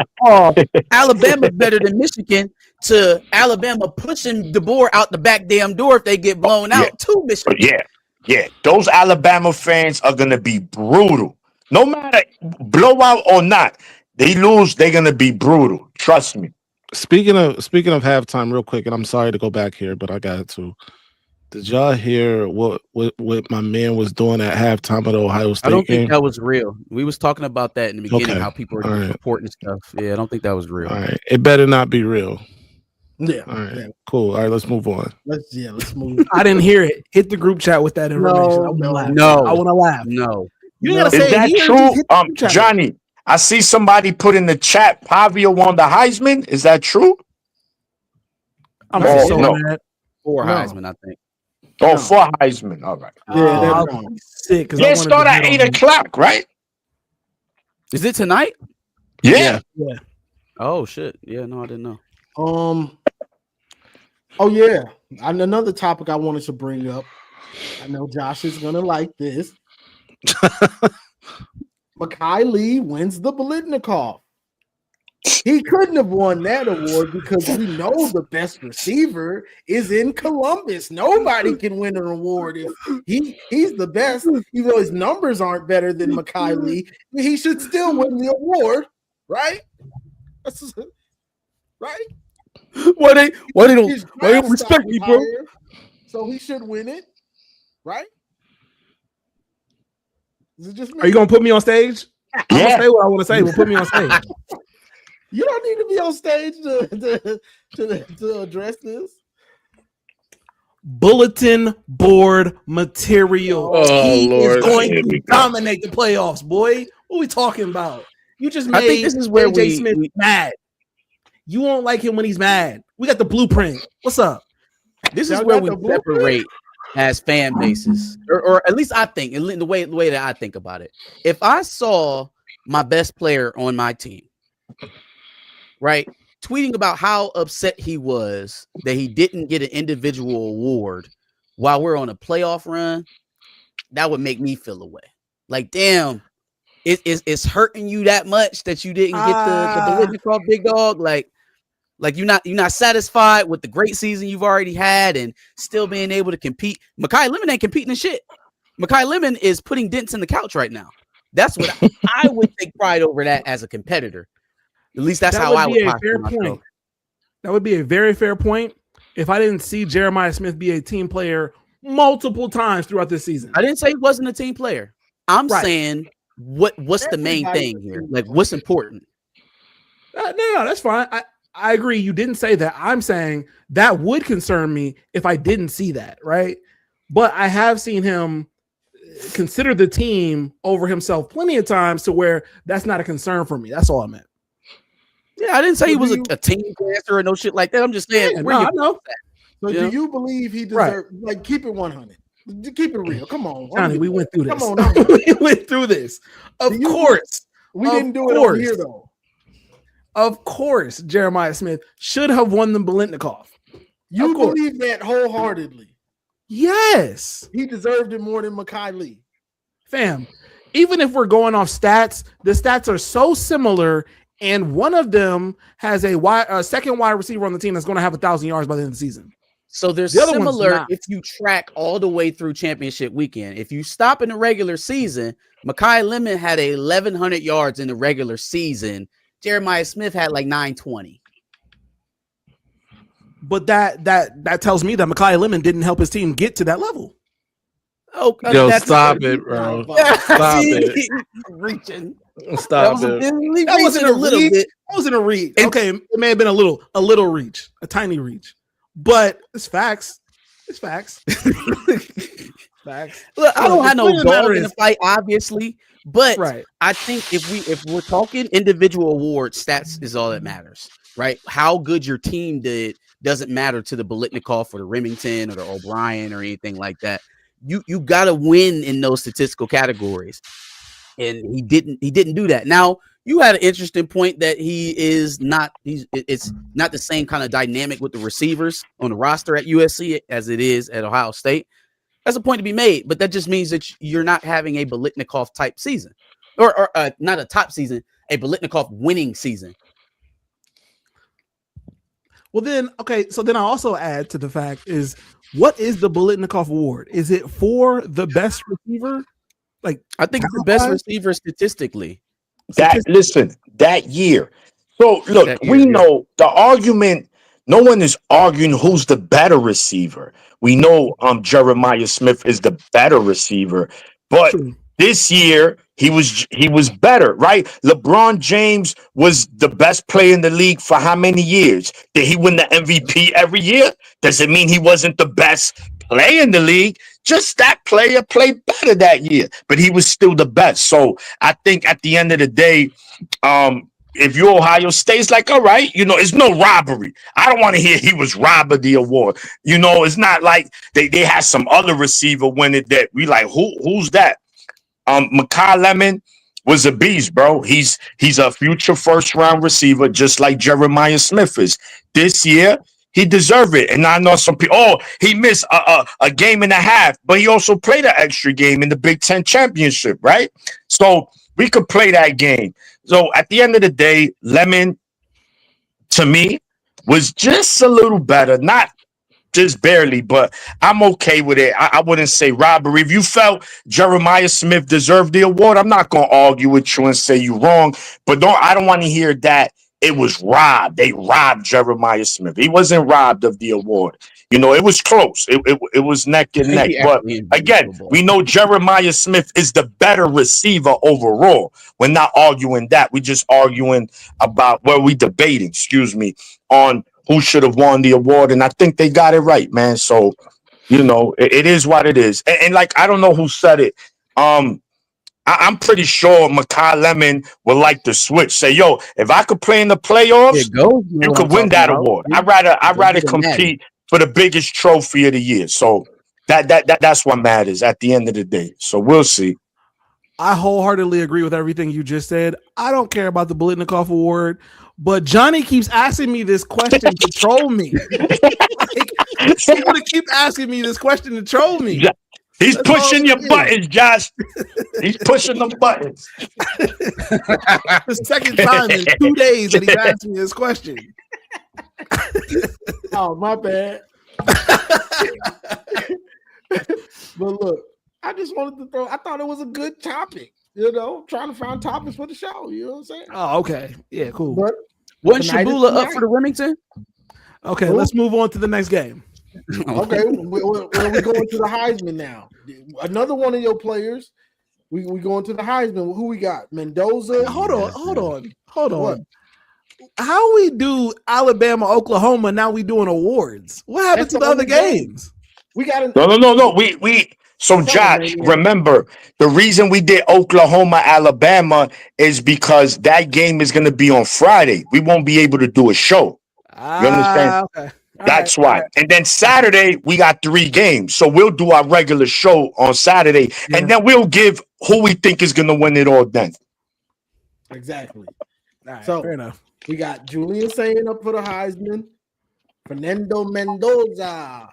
Alabama better than Michigan to Alabama pushing DeBoer out the back damn door if they get blown out to Michigan. Yeah. Those Alabama fans are going to be brutal. No matter blowout or not, they lose, they're going to be brutal. Trust me. Speaking of halftime, real quick, and I'm sorry to go back here, but I got to. Did y'all hear what my man was doing at halftime of the Ohio State I don't game? think that was real. We was talking about that in the beginning, Okay. how people are All right. reporting stuff. Yeah, I don't think that was real. All right. It better not be real. Yeah. All right. Yeah. Cool. All right, let's move on. Let's move. I didn't hear it. Hit the group chat with that information. I want to laugh. No. I want to laugh. No. You ain't gotta Is say that it here, true? just hit the group chat. Johnny, I see somebody put in the chat Pavio won the Heisman. Is that true? I'm Oh, so no. mad. Or No. Heisman, I think. Oh, No. for Heisman. All right. Yeah, that's I'll wrong. be sick. 'Cause I They wanted start to at hit 8 on o'clock, right? Is it tonight? Yeah. Yeah. Oh shit. Yeah, no, I didn't know. Oh yeah, and another topic I wanted to bring up. I know Josh is gonna like this. Mekhi Lee wins the Biletnikoff. He couldn't have won that award because we know the best receiver is in Columbus. Nobody can win an award if he's the best, even though his numbers aren't better than Mekhi Lee. He should still win the award, right? Right? Why they His don't draft respect stock me, is bro? higher, so he should win it, right? Is it just me? Are you gonna put me on stage? I'm Yeah. gonna say what I want to say, but put me on stage. You don't need to be on stage to address this. Bulletin board material. Oh, He Lord. is going Here to we go. dominate the playoffs, boy. What are we talking about? You just I made think this is where AJ we- Smith mad. You won't like him when he's mad. We got the blueprint. What's up? This is Y'all where got we the blueprint? separate as fan bases, or at least I think, in the way that I think about it. If I saw my best player on my team, right, tweeting about how upset he was that he didn't get an individual award while we're on a playoff run, that would make me feel away. Like, damn, it's hurting you that much that you didn't get the Biletnikoff, big dog. Like you're not satisfied with the great season you've already had and still being able to compete. Makai Lemon ain't competing in shit. Makai Lemon is putting dents in the couch right now. That's what I would take pride over that as a competitor. At least that's how I would posture myself. That would be a very fair point if I didn't see Jeremiah Smith be a team player multiple times throughout this season. I didn't say he wasn't a team player. I'm saying what's the main thing here? Like, what's important? No, that's fine. I agree. You didn't say that. I'm saying that would concern me if I didn't see that, right? But I have seen him consider the team over himself plenty of times to where that's not a concern for me. That's all I meant. Yeah, I didn't say he was a team dancer or no shit like that. I'm just saying. I know. So do you believe he deserves? Like, keep it 100. Keep it real. Come on, Johnny. We went through this. Come on, we went through this. Of course, we didn't do it over here though. Of course, Jeremiah Smith should have won the Biletnikoff. You believe that wholeheartedly? Yes, he deserved it more than Makai Lee. Fam, even if we're going off stats, the stats are so similar, and one of them has a second wide receiver on the team that's going to have 1,000 yards by the end of the season. So they're similar if you track all the way through championship weekend. If you stop in the regular season, Makai Lemon had 1,100 yards in the regular season. Jeremiah Smith had like 920. But that tells me that Makai Lemon didn't help his team get to that level. Oh, yo, stop it, bro. Stop it. Reaching. Stop it. That wasn't a little bit. That wasn't a reach. Okay, it may have been a little reach, a tiny reach. But it's facts. It's facts. Facts. Look, I don't have no dog in the fight, obviously. But right. I think if we're talking individual awards, stats is all that matters, right? How good your team did doesn't matter to the Biletnikoff or the Remington or the O'Brien or anything like that. You got to win in those statistical categories, and he didn't do that. Now you had an interesting point that it's not the same kind of dynamic with the receivers on the roster at USC as it is at Ohio State. That's a point to be made, but that just means that you're not having a Biletnikoff type season, or not a top season, a Biletnikoff winning season. Well, then, okay, so then I also add to the fact is, what is the Biletnikoff award? Is it for the best receiver? Like, I think it's the best receiver statistically. That year. So look, we know the argument. No one is arguing who's the better receiver. We know Jeremiah Smith is the better receiver, but this year he was better, right? LeBron James was the best player in the league for how many years? Did he win the MVP every year? Does it mean he wasn't the best player in the league? Just that player played better that year, but he was still the best. So I think at the end of the day, if you're Ohio State, it's like, all right, it's no robbery. I don't want to hear he was robbed of the award. It's not like they had some other receiver win it that we like, who's that? Makai Lemon was a beast, bro. He's a future first-round receiver, just like Jeremiah Smith is. This year, he deserved it. And I know some people, he missed a game and a half, but he also played an extra game in the Big Ten championship, right? So we could play that game. So at the end of the day, Lemon, to me, was just a little better. Not just barely, but I'm okay with it. I wouldn't say robbery. If you felt Jeremiah Smith deserved the award, I'm not going to argue with you and say you're wrong. But I don't want to hear that it was robbed. They robbed Jeremiah Smith. He wasn't robbed of the award. It was close. It was neck and neck. But again, we know Jeremiah Smith is the better receiver overall. We're not arguing that. We're just arguing about we debating, on who should have won the award. And I think they got it right, man. So, it is what it is. And like, I don't know who said it. I'm pretty sure Makai Lemon would like to switch. Say, yo, if I could play in the playoffs, you could win that award. I'd rather compete for the biggest trophy of the year. So that's what matters at the end of the day. So we'll see. I wholeheartedly agree with everything you just said. I don't care about the Biletnikoff award, but Johnny keeps asking me this question to troll me. He's going to keep asking me this question to troll me. He's That's all pushing it your is. buttons, Josh. He's pushing the buttons. The second time in 2 days that he's asked me this question. Oh, my bad. But look, I just wanted to throw. I thought it was a good topic. Trying to find topics for the show. You know what I'm saying? Oh, okay. Yeah, cool. But Wasn't Tonight is Shabula up tonight. for the Remington? Okay, let's move on to the next game. okay, we're going to the Heisman now. Another one of your players. We going to the Heisman. Who we got? Mendoza. Hold on. What? How we do Alabama, Oklahoma? Now we doing awards. What happened That's to the the other only game. games? We got an No. We. So, Josh, remember, the reason we did Oklahoma, Alabama is because that game is going to be on Friday. We won't be able to do a show. You understand? Okay. All That's right, why. all right. And then Saturday, we got 3 games. So we'll do our regular show on Saturday. Yeah. And then we'll give who we think is going to win it all then. exactly. All right, So- fair enough. We got Julian saying up for the Heisman. Fernando Mendoza.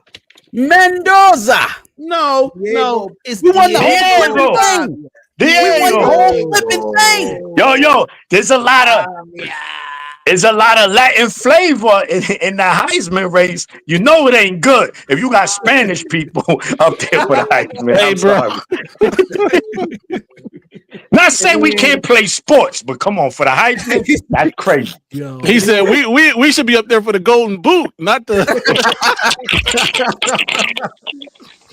Mendoza. No, Diego- it's We won the Diego. whole flipping thing. There We won you the go. whole flipping thing. Yo, there's a lot of Latin flavor in the Heisman race. You know it ain't good if you got Spanish people up there for the Heisman. Hey, I'm bro. sorry. Not saying we can't play sports, but come on, for the Heisman, that's crazy. Yo, He said we should be up there for the golden boot, not the.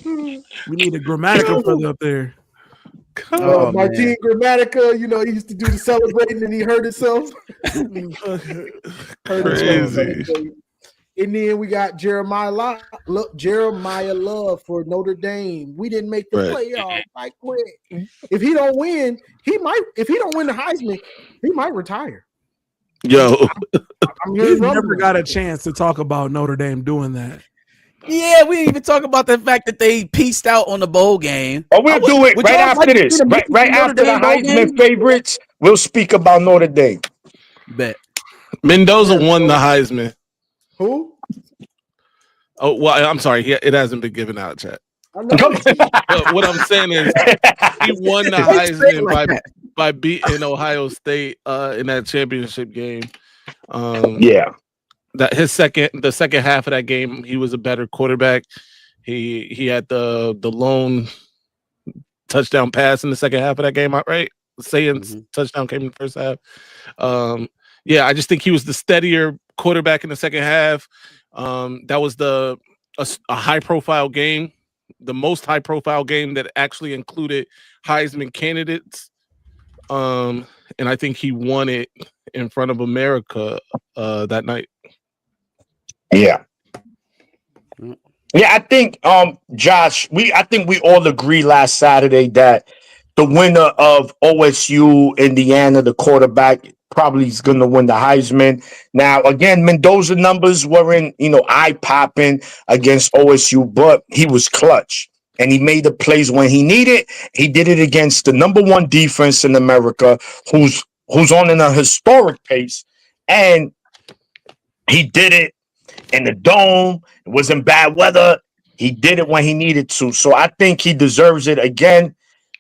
we need a grammatical brother up there. Oh, Martin Grammatica, he used to do the celebrating and he hurt himself. Crazy. And then we got Jeremiah Love for Notre Dame. We didn't make the Right. playoff. I quit. If he don't win, if he don't win the Heisman, he might retire. Yo, I'm We hearing never rumblings. got a chance to talk about Notre Dame doing that. Yeah, we didn't even talk about the fact that they pieced out on the bowl game. Oh, we'll do it would right y'all after like to this. see the Right Notre after the Dame bowl game? Heisman favorites, we'll speak about Notre Dame. Bet. Mendoza won the Heisman. Who? Oh, well, I'm sorry. It hasn't been given out, chat. I know. But what I'm saying is he won the Heisman by beating Ohio State in that championship game. Yeah. That the second half of that game, he was a better quarterback. He had the lone touchdown pass in the second half of that game, right? Saying's touchdown came in the first half. Yeah, I just think he was the steadier quarterback in the second half. That was a high profile game, the most high profile game that actually included Heisman candidates. And I think he won it in front of America that night. Yeah. Yeah, I think Josh, I think we all agree last Saturday that the winner of OSU Indiana, the quarterback, probably is going to win the Heisman. Now, again, Mendoza numbers weren't, eye-popping against OSU, but he was clutch. And he made the plays when he needed. He did it against the number 1 defense in America, who's on in a historic pace. And he did it in the dome. It was in bad weather. He did it when he needed to. So I think he deserves it again.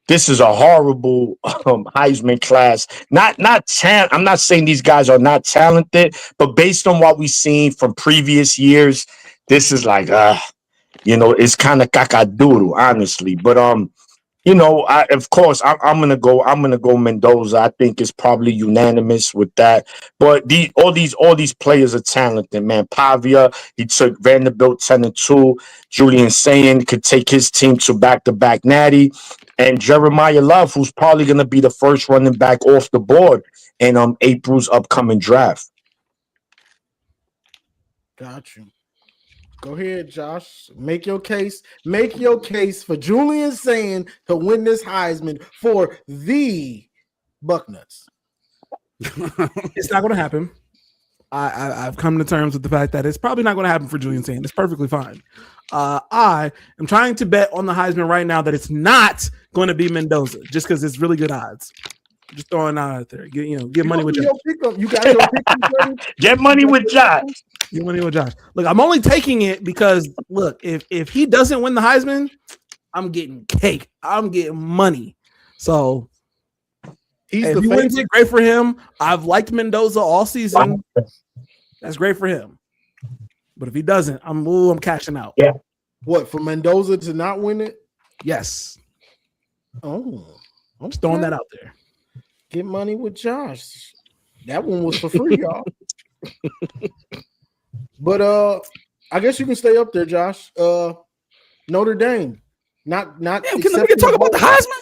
This is a horrible Heisman class. I'm not saying these guys are not talented, but based on what we've seen from previous years, this is like, it's kind of cacadoodle, honestly. But of course, I'm gonna go Mendoza. I think it's probably unanimous with that. But all these players are talented, man. Pavia, he took Vanderbilt 10-2. Julian Sayin could take his team to back-to-back natty, and Jeremiah Love, who's probably gonna be the first running back off the board in April's upcoming draft. Got you. Go ahead, Josh. Make your case. Make your case for Julian Sayin to win this Heisman for the Bucknuts. It's not going to happen. I've come to terms with the fact that it's probably not going to happen for Julian Sayin. It's perfectly fine. I am trying to bet on the Heisman right now that it's not going to be Mendoza, just because it's really good odds. Just throwing it out there. Get money with Josh. You got your pick. Get money with Josh. Get money with Josh. Look, I'm only taking it because look, if he doesn't win the Heisman, I'm getting cake. I'm getting money. So He's if the he wins favorite. it, great for him. I've liked Mendoza all season. That's great for him. But if he doesn't, I'm cashing out. Yeah. What, for Mendoza to not win it? Yes. Oh, I'm Just throwing that out there. Get money with Josh. That one was for free, y'all. But I guess you can stay up there, Josh. Notre Dame. Not Damn, can we accepting talk about the bowl. Heisman?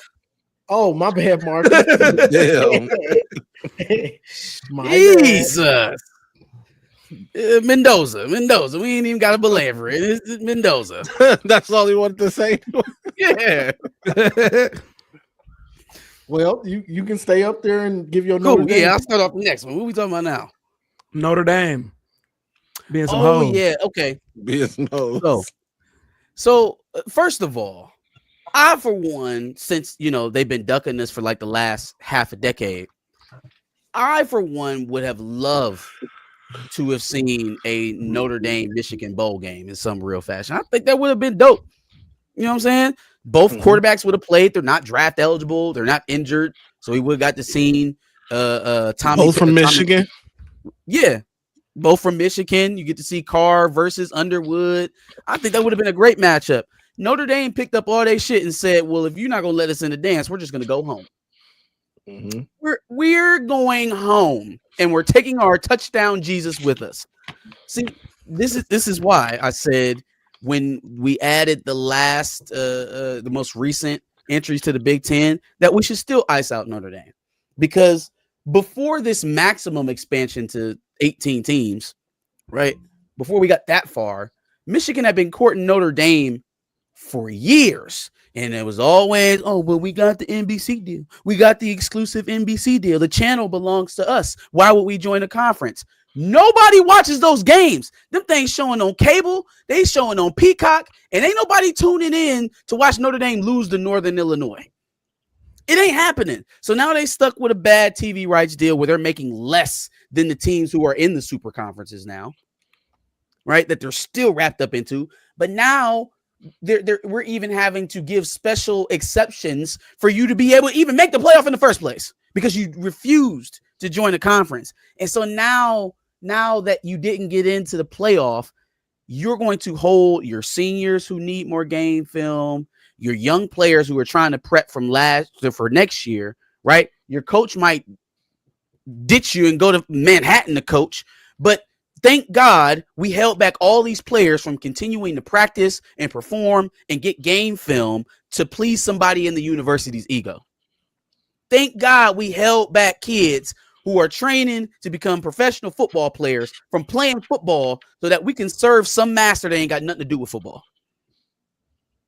Oh, my bad, Mark. Damn. My bad. Jesus. Mendoza. We ain't even got to belabor it. It's Mendoza. That's all he wanted to say. Yeah. Well, you can stay up there and give your Cool. Notre Dame. Yeah, I'll start off the next one. What are we talking about now? Notre Dame. Being some Oh, hoes. yeah. Okay. BS So first of all, I, for one, since, they've been ducking this for like the last half a decade, I, for one, would have loved to have seen a Notre Dame Michigan bowl game in some real fashion. I think that would have been dope. You know what I'm saying? Both quarterbacks would have played. They're not draft eligible. They're not injured. So we would have got to see Tommy. Both from Michigan. Yeah. Both from Michigan. You get to see Carr versus Underwood. I think that would have been a great matchup. Notre Dame picked up all their shit and said, well, if you're not going to let us in the dance, we're just going to go home. Mm-hmm. We're going home, and we're taking our touchdown Jesus with us. See, this is why I said when we added the last, the most recent entries to the Big Ten, that we should still ice out Notre Dame, because before this maximum expansion to 18 teams, right? Before we got that far, Michigan had been courting Notre Dame for years. And it was always, oh, well, we got the NBC deal. We got the exclusive NBC deal. The channel belongs to us. Why would we join a conference? Nobody watches those games. Them things showing on cable. They showing on Peacock. And ain't nobody tuning in to watch Notre Dame lose to Northern Illinois. It ain't happening. So now they stuck with a bad TV rights deal where they're making less than the teams who are in the super conferences now, right? That they're still wrapped up into. But now we're even having to give special exceptions for you to be able to even make the playoff in the first place because you refused to join the conference. And so now that you didn't get into the playoff, you're going to hold your seniors who need more game film, your young players who are trying to prep for next year, right? Your coach might ditch you and go to Manhattan to coach, but thank God we held back all these players from continuing to practice and perform and get game film to please somebody in the university's ego. Thank God we held back kids who are training to become professional football players from playing football so that we can serve some master that ain't got nothing to do with football.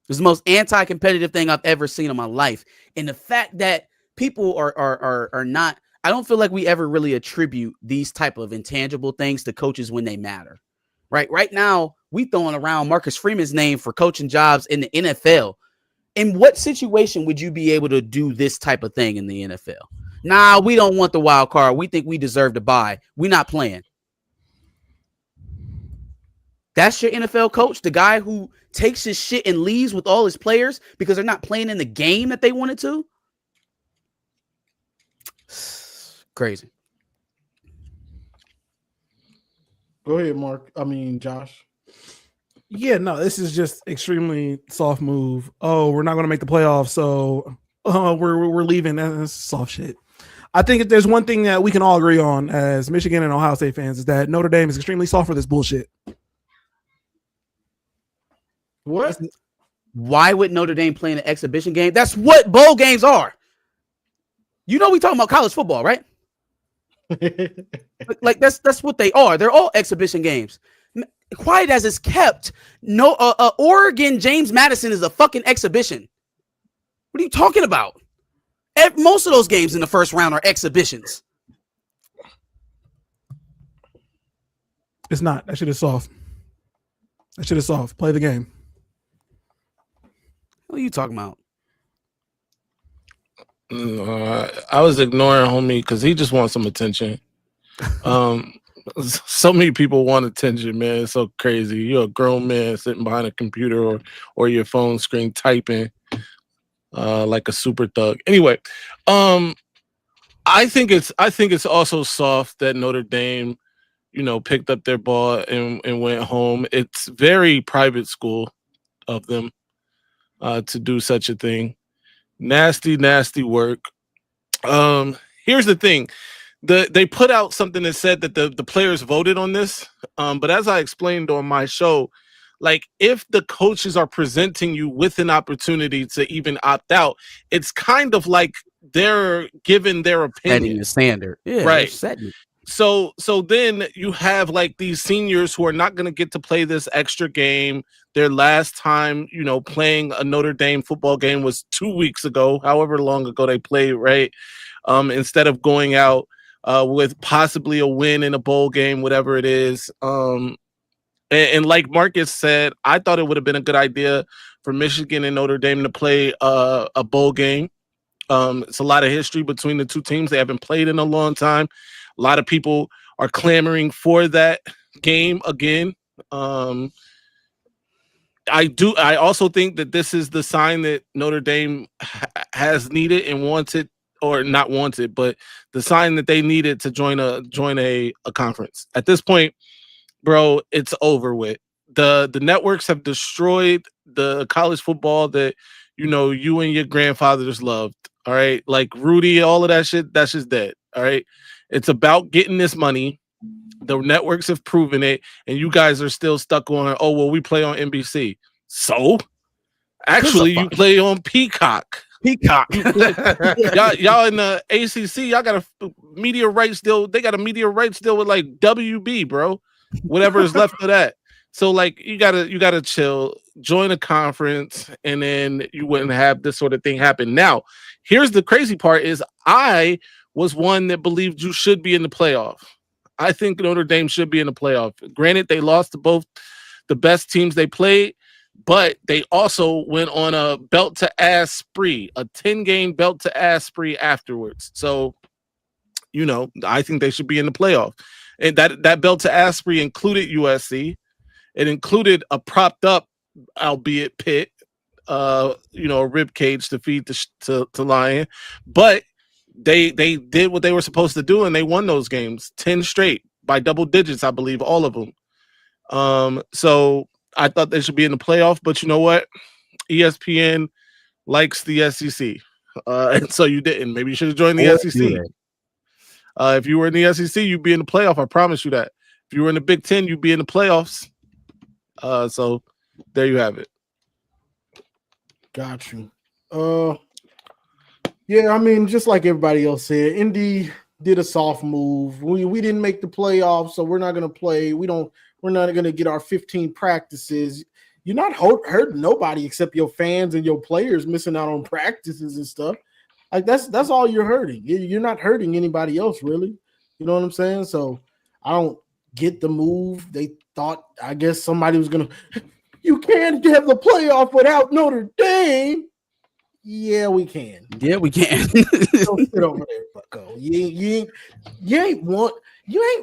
It's the most anti-competitive thing I've ever seen in my life. And the fact that people are not, I don't feel like we ever really attribute these type of intangible things to coaches when they matter, right? Right now, we throwing around Marcus Freeman's name for coaching jobs in the NFL. In what situation would you be able to do this type of thing in the NFL? Nah, we don't want the wild card. We think we deserve to buy. We're not playing. That's your NFL coach, the guy who takes his shit and leaves with all his players because they're not playing in the game that they wanted to? Crazy. Go ahead, Mark. I mean, Josh. Yeah, no, this is just extremely soft move. Oh, we're not going to make the playoffs, so we're leaving. That's soft shit. I think if there's one thing that we can all agree on as Michigan and Ohio State fans is that Notre Dame is extremely soft for this bullshit. What? Why would Notre Dame play an exhibition game? That's what bowl games are. You know we talking about college football, right? Like that's what they are. They're all exhibition games. Quiet as it's kept. No, Oregon James Madison is a fucking exhibition. What are you talking about? Most of those games in the first round are exhibitions. It's not. That shit is soft. That shit is soft. Play the game. What are you talking about? I was ignoring homie because he just wants some attention. So many people want attention, man. It's so crazy. You're a grown man sitting behind a computer or your phone screen typing like a super thug. Anyway, I think it's also soft that Notre Dame, picked up their ball and went home. It's very private school of them to do such a thing. Nasty, nasty work. Here's the thing. They put out something that said that the players voted on this. But as I explained on my show, like if the coaches are presenting you with an opportunity to even opt out, it's kind of like they're giving their opinion. Setting the standard. Yeah, right. Setting it. So then you have like these seniors who are not going to get to play this extra game. Their last time, playing a Notre Dame football game was 2 weeks ago, however long ago they played, right? Instead of going out with possibly a win in a bowl game, whatever it is. And like Marcus said, I thought it would have been a good idea for Michigan and Notre Dame to play a bowl game. It's a lot of history between the two teams. They haven't played in a long time. A lot of people are clamoring for that game again. I also think that this is the sign that Notre Dame has needed and wanted, or not wanted, but the sign that they needed to join a conference. At this point, bro, it's over with. The networks have destroyed the college football that you and your grandfathers loved. All right, like Rudy, all of that shit, that's just dead. All right, it's about getting this money. The networks have proven it, and you guys are still stuck on. Oh well, we play on NBC. So, actually, you play on Peacock. Peacock. y'all in the ACC, y'all got a media rights deal. They got a media rights deal with like WB, bro. Whatever is left of that. So like you gotta chill, join a conference, and then you wouldn't have this sort of thing happen. Now, here's the crazy part: is I was one that believed you should be in the playoff. I think Notre Dame should be in the playoff. Granted, they lost to both the best teams they played, but they also went on a belt to ass spree, a 10-game belt to ass spree afterwards. So, I think they should be in the playoff. And that belt to ass spree included USC. It included a propped up, albeit Pitt, a rib cage to feed to Lion, but they did what they were supposed to do, and they won those games 10 straight by double digits, I believe, all of them. So I thought they should be in the playoff, but you know what? ESPN likes the SEC, and so you didn't. Maybe you should have joined the SEC. If you were in the SEC, you'd be in the playoff. I promise you that. If you were in the Big Ten, you'd be in the playoffs. So there you have it. Got you. Yeah, I mean, just like everybody else said, Indy did a soft move. We didn't make the playoffs, so we're not going to play. We're not going to get our 15 practices. You're not hurting nobody except your fans and your players missing out on practices and stuff. Like that's all you're hurting. You're not hurting anybody else, really. You know what I'm saying? So I don't get the move. They thought, I guess somebody was going to, you can't have the playoff without Notre Dame. Yeah, we can. Yeah, we can. Don't sit over there, Bucko. You ain't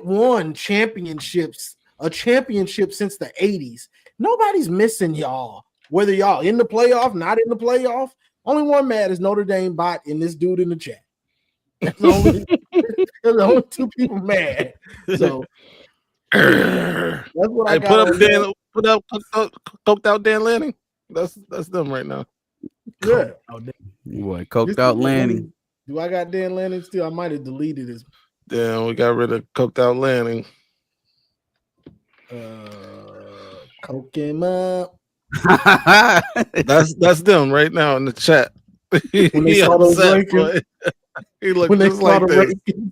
won championships, a championship since the 80s. Nobody's missing y'all. Whether y'all in the playoff, not in the playoff. Only one mad is Notre Dame bot and this dude in the chat. There's only two people mad. So that's what I got. Put up coked out Dan Lanning. That's them right now. Good. Boy, coked out Lanning. Do I got Dan Lanning still? I might have deleted his. Damn, we got rid of coked out Lanning. Coke him up. That's them right now in the chat. When they saw those rankings, he looked when they just saw like the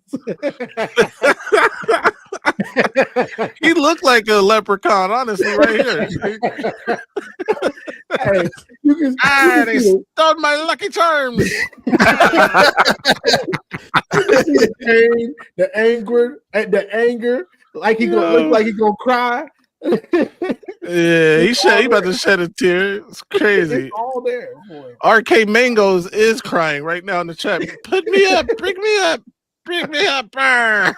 this. He looked like a leprechaun, honestly, right here. Hey, They stole my Lucky Charms. the anger, like he gonna look like he gonna cry. Yeah, he about to shed a tear. It's crazy. It's all there, boy. RK Mangoes is crying right now in the chat. Put me up, pick me up. Pick me up, burn.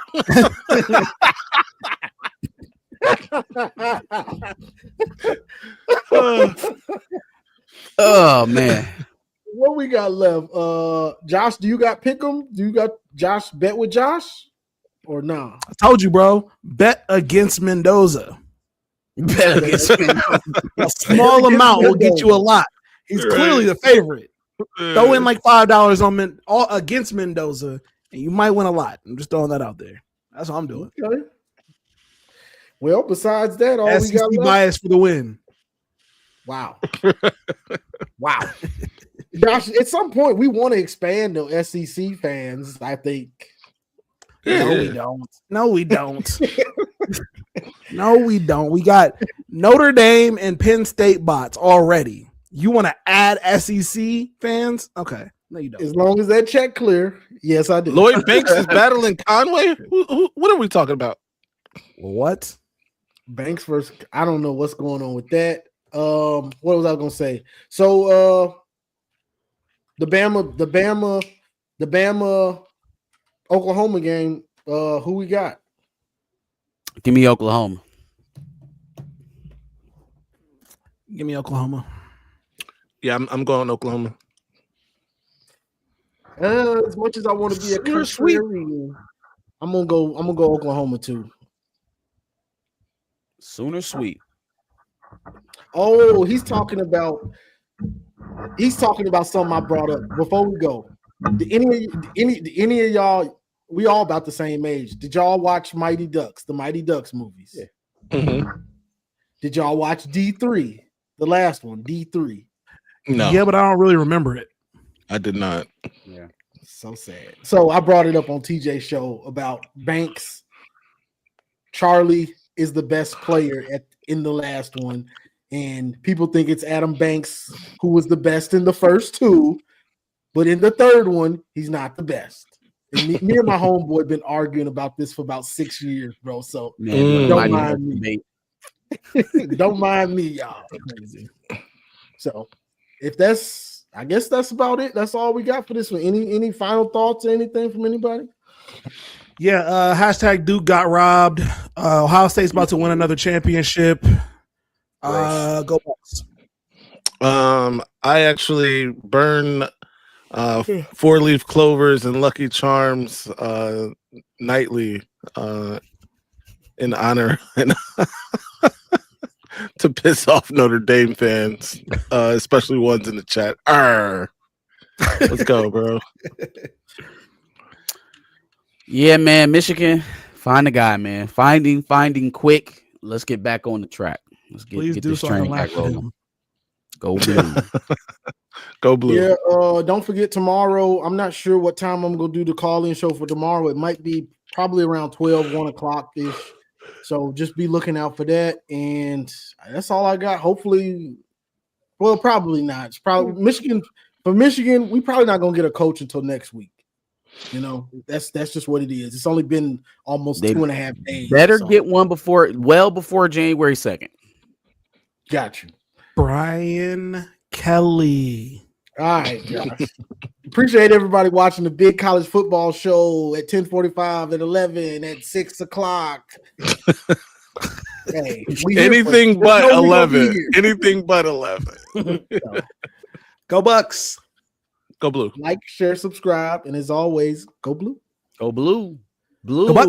Oh man. What we got left? Josh, do you got Pick'em? Do you got Josh bet with Josh or nah? I told you, bro. Bet against Mendoza. Bet against A small amount will get you a lot. He's clearly the favorite. Throw in like $5 on against Mendoza, and you might win a lot. I'm just throwing that out there. That's what I'm doing. Okay. Well, besides that, all we SEC got left. bias for the win. Wow. Wow. Josh, at some point we want to expand the SEC fans, I think. No, we don't. No, we don't. No, we don't. We got Notre Dame and Penn State bots already. You want to add SEC fans? Okay. No, you don't. As long as that check clear. Yes, I do. Lloyd Banks is battling Conway. What are we talking about? What? Banks versus I don't know what's going on with that. What was I gonna say? So the Bama Oklahoma game, who we got? Give me Oklahoma. Give me Oklahoma. Yeah, I'm going Oklahoma. As much as I want to be a contrarian, I'm gonna go Oklahoma too. Sooner sweet. Oh, he's talking about something I brought up before we go. Any of y'all, we all about the same age. Did y'all watch Mighty Ducks, the Mighty Ducks movies? Yeah. Mm-hmm. Did y'all watch D3, the last one, D3? No. Yeah, but I don't really remember it. I did not. Yeah. So sad. So I brought it up on TJ's show about Banks. Charlie is the best player in the last one. And people think it's Adam Banks who was the best in the first two. But in the third one, he's not the best. And me and my homeboy been arguing about this for about 6 years, bro. So don't mind me. Don't mind me, y'all. So I guess that's about it. That's all we got for this one. Any final thoughts or anything from anybody? Yeah, hashtag Duke got robbed. Ohio State's about to win another championship. Go Bucks. I actually burn 4-leaf clovers and Lucky Charms nightly in honor and to piss off Notre Dame fans, especially ones in the chat. Arr. Let's go, bro. Yeah, man. Michigan, find the guy, man. Finding quick. Let's get back on the track. Let's get this train back rolling. Go blue. Go blue. Yeah, don't forget tomorrow. I'm not sure what time I'm gonna do the call-in show for tomorrow. It might be probably around 1 o'clock ish. So just be looking out for that. And that's all I got. Hopefully, well, probably not. It's probably Michigan. For Michigan, we probably not gonna get a coach until next week. You know, that's just what it is. It's only been almost 2.5 days. Better get one before January 2nd. Got you. Brian Kelly. All right, Josh. Appreciate everybody watching the Big College Football Show at 10:45, at 11, at 6 o'clock. Hey, anything but 11. Anything but 11. Go Bucks. Go blue. Like, share, subscribe, and as always, go blue. Go blue. Blue. Go Bucks.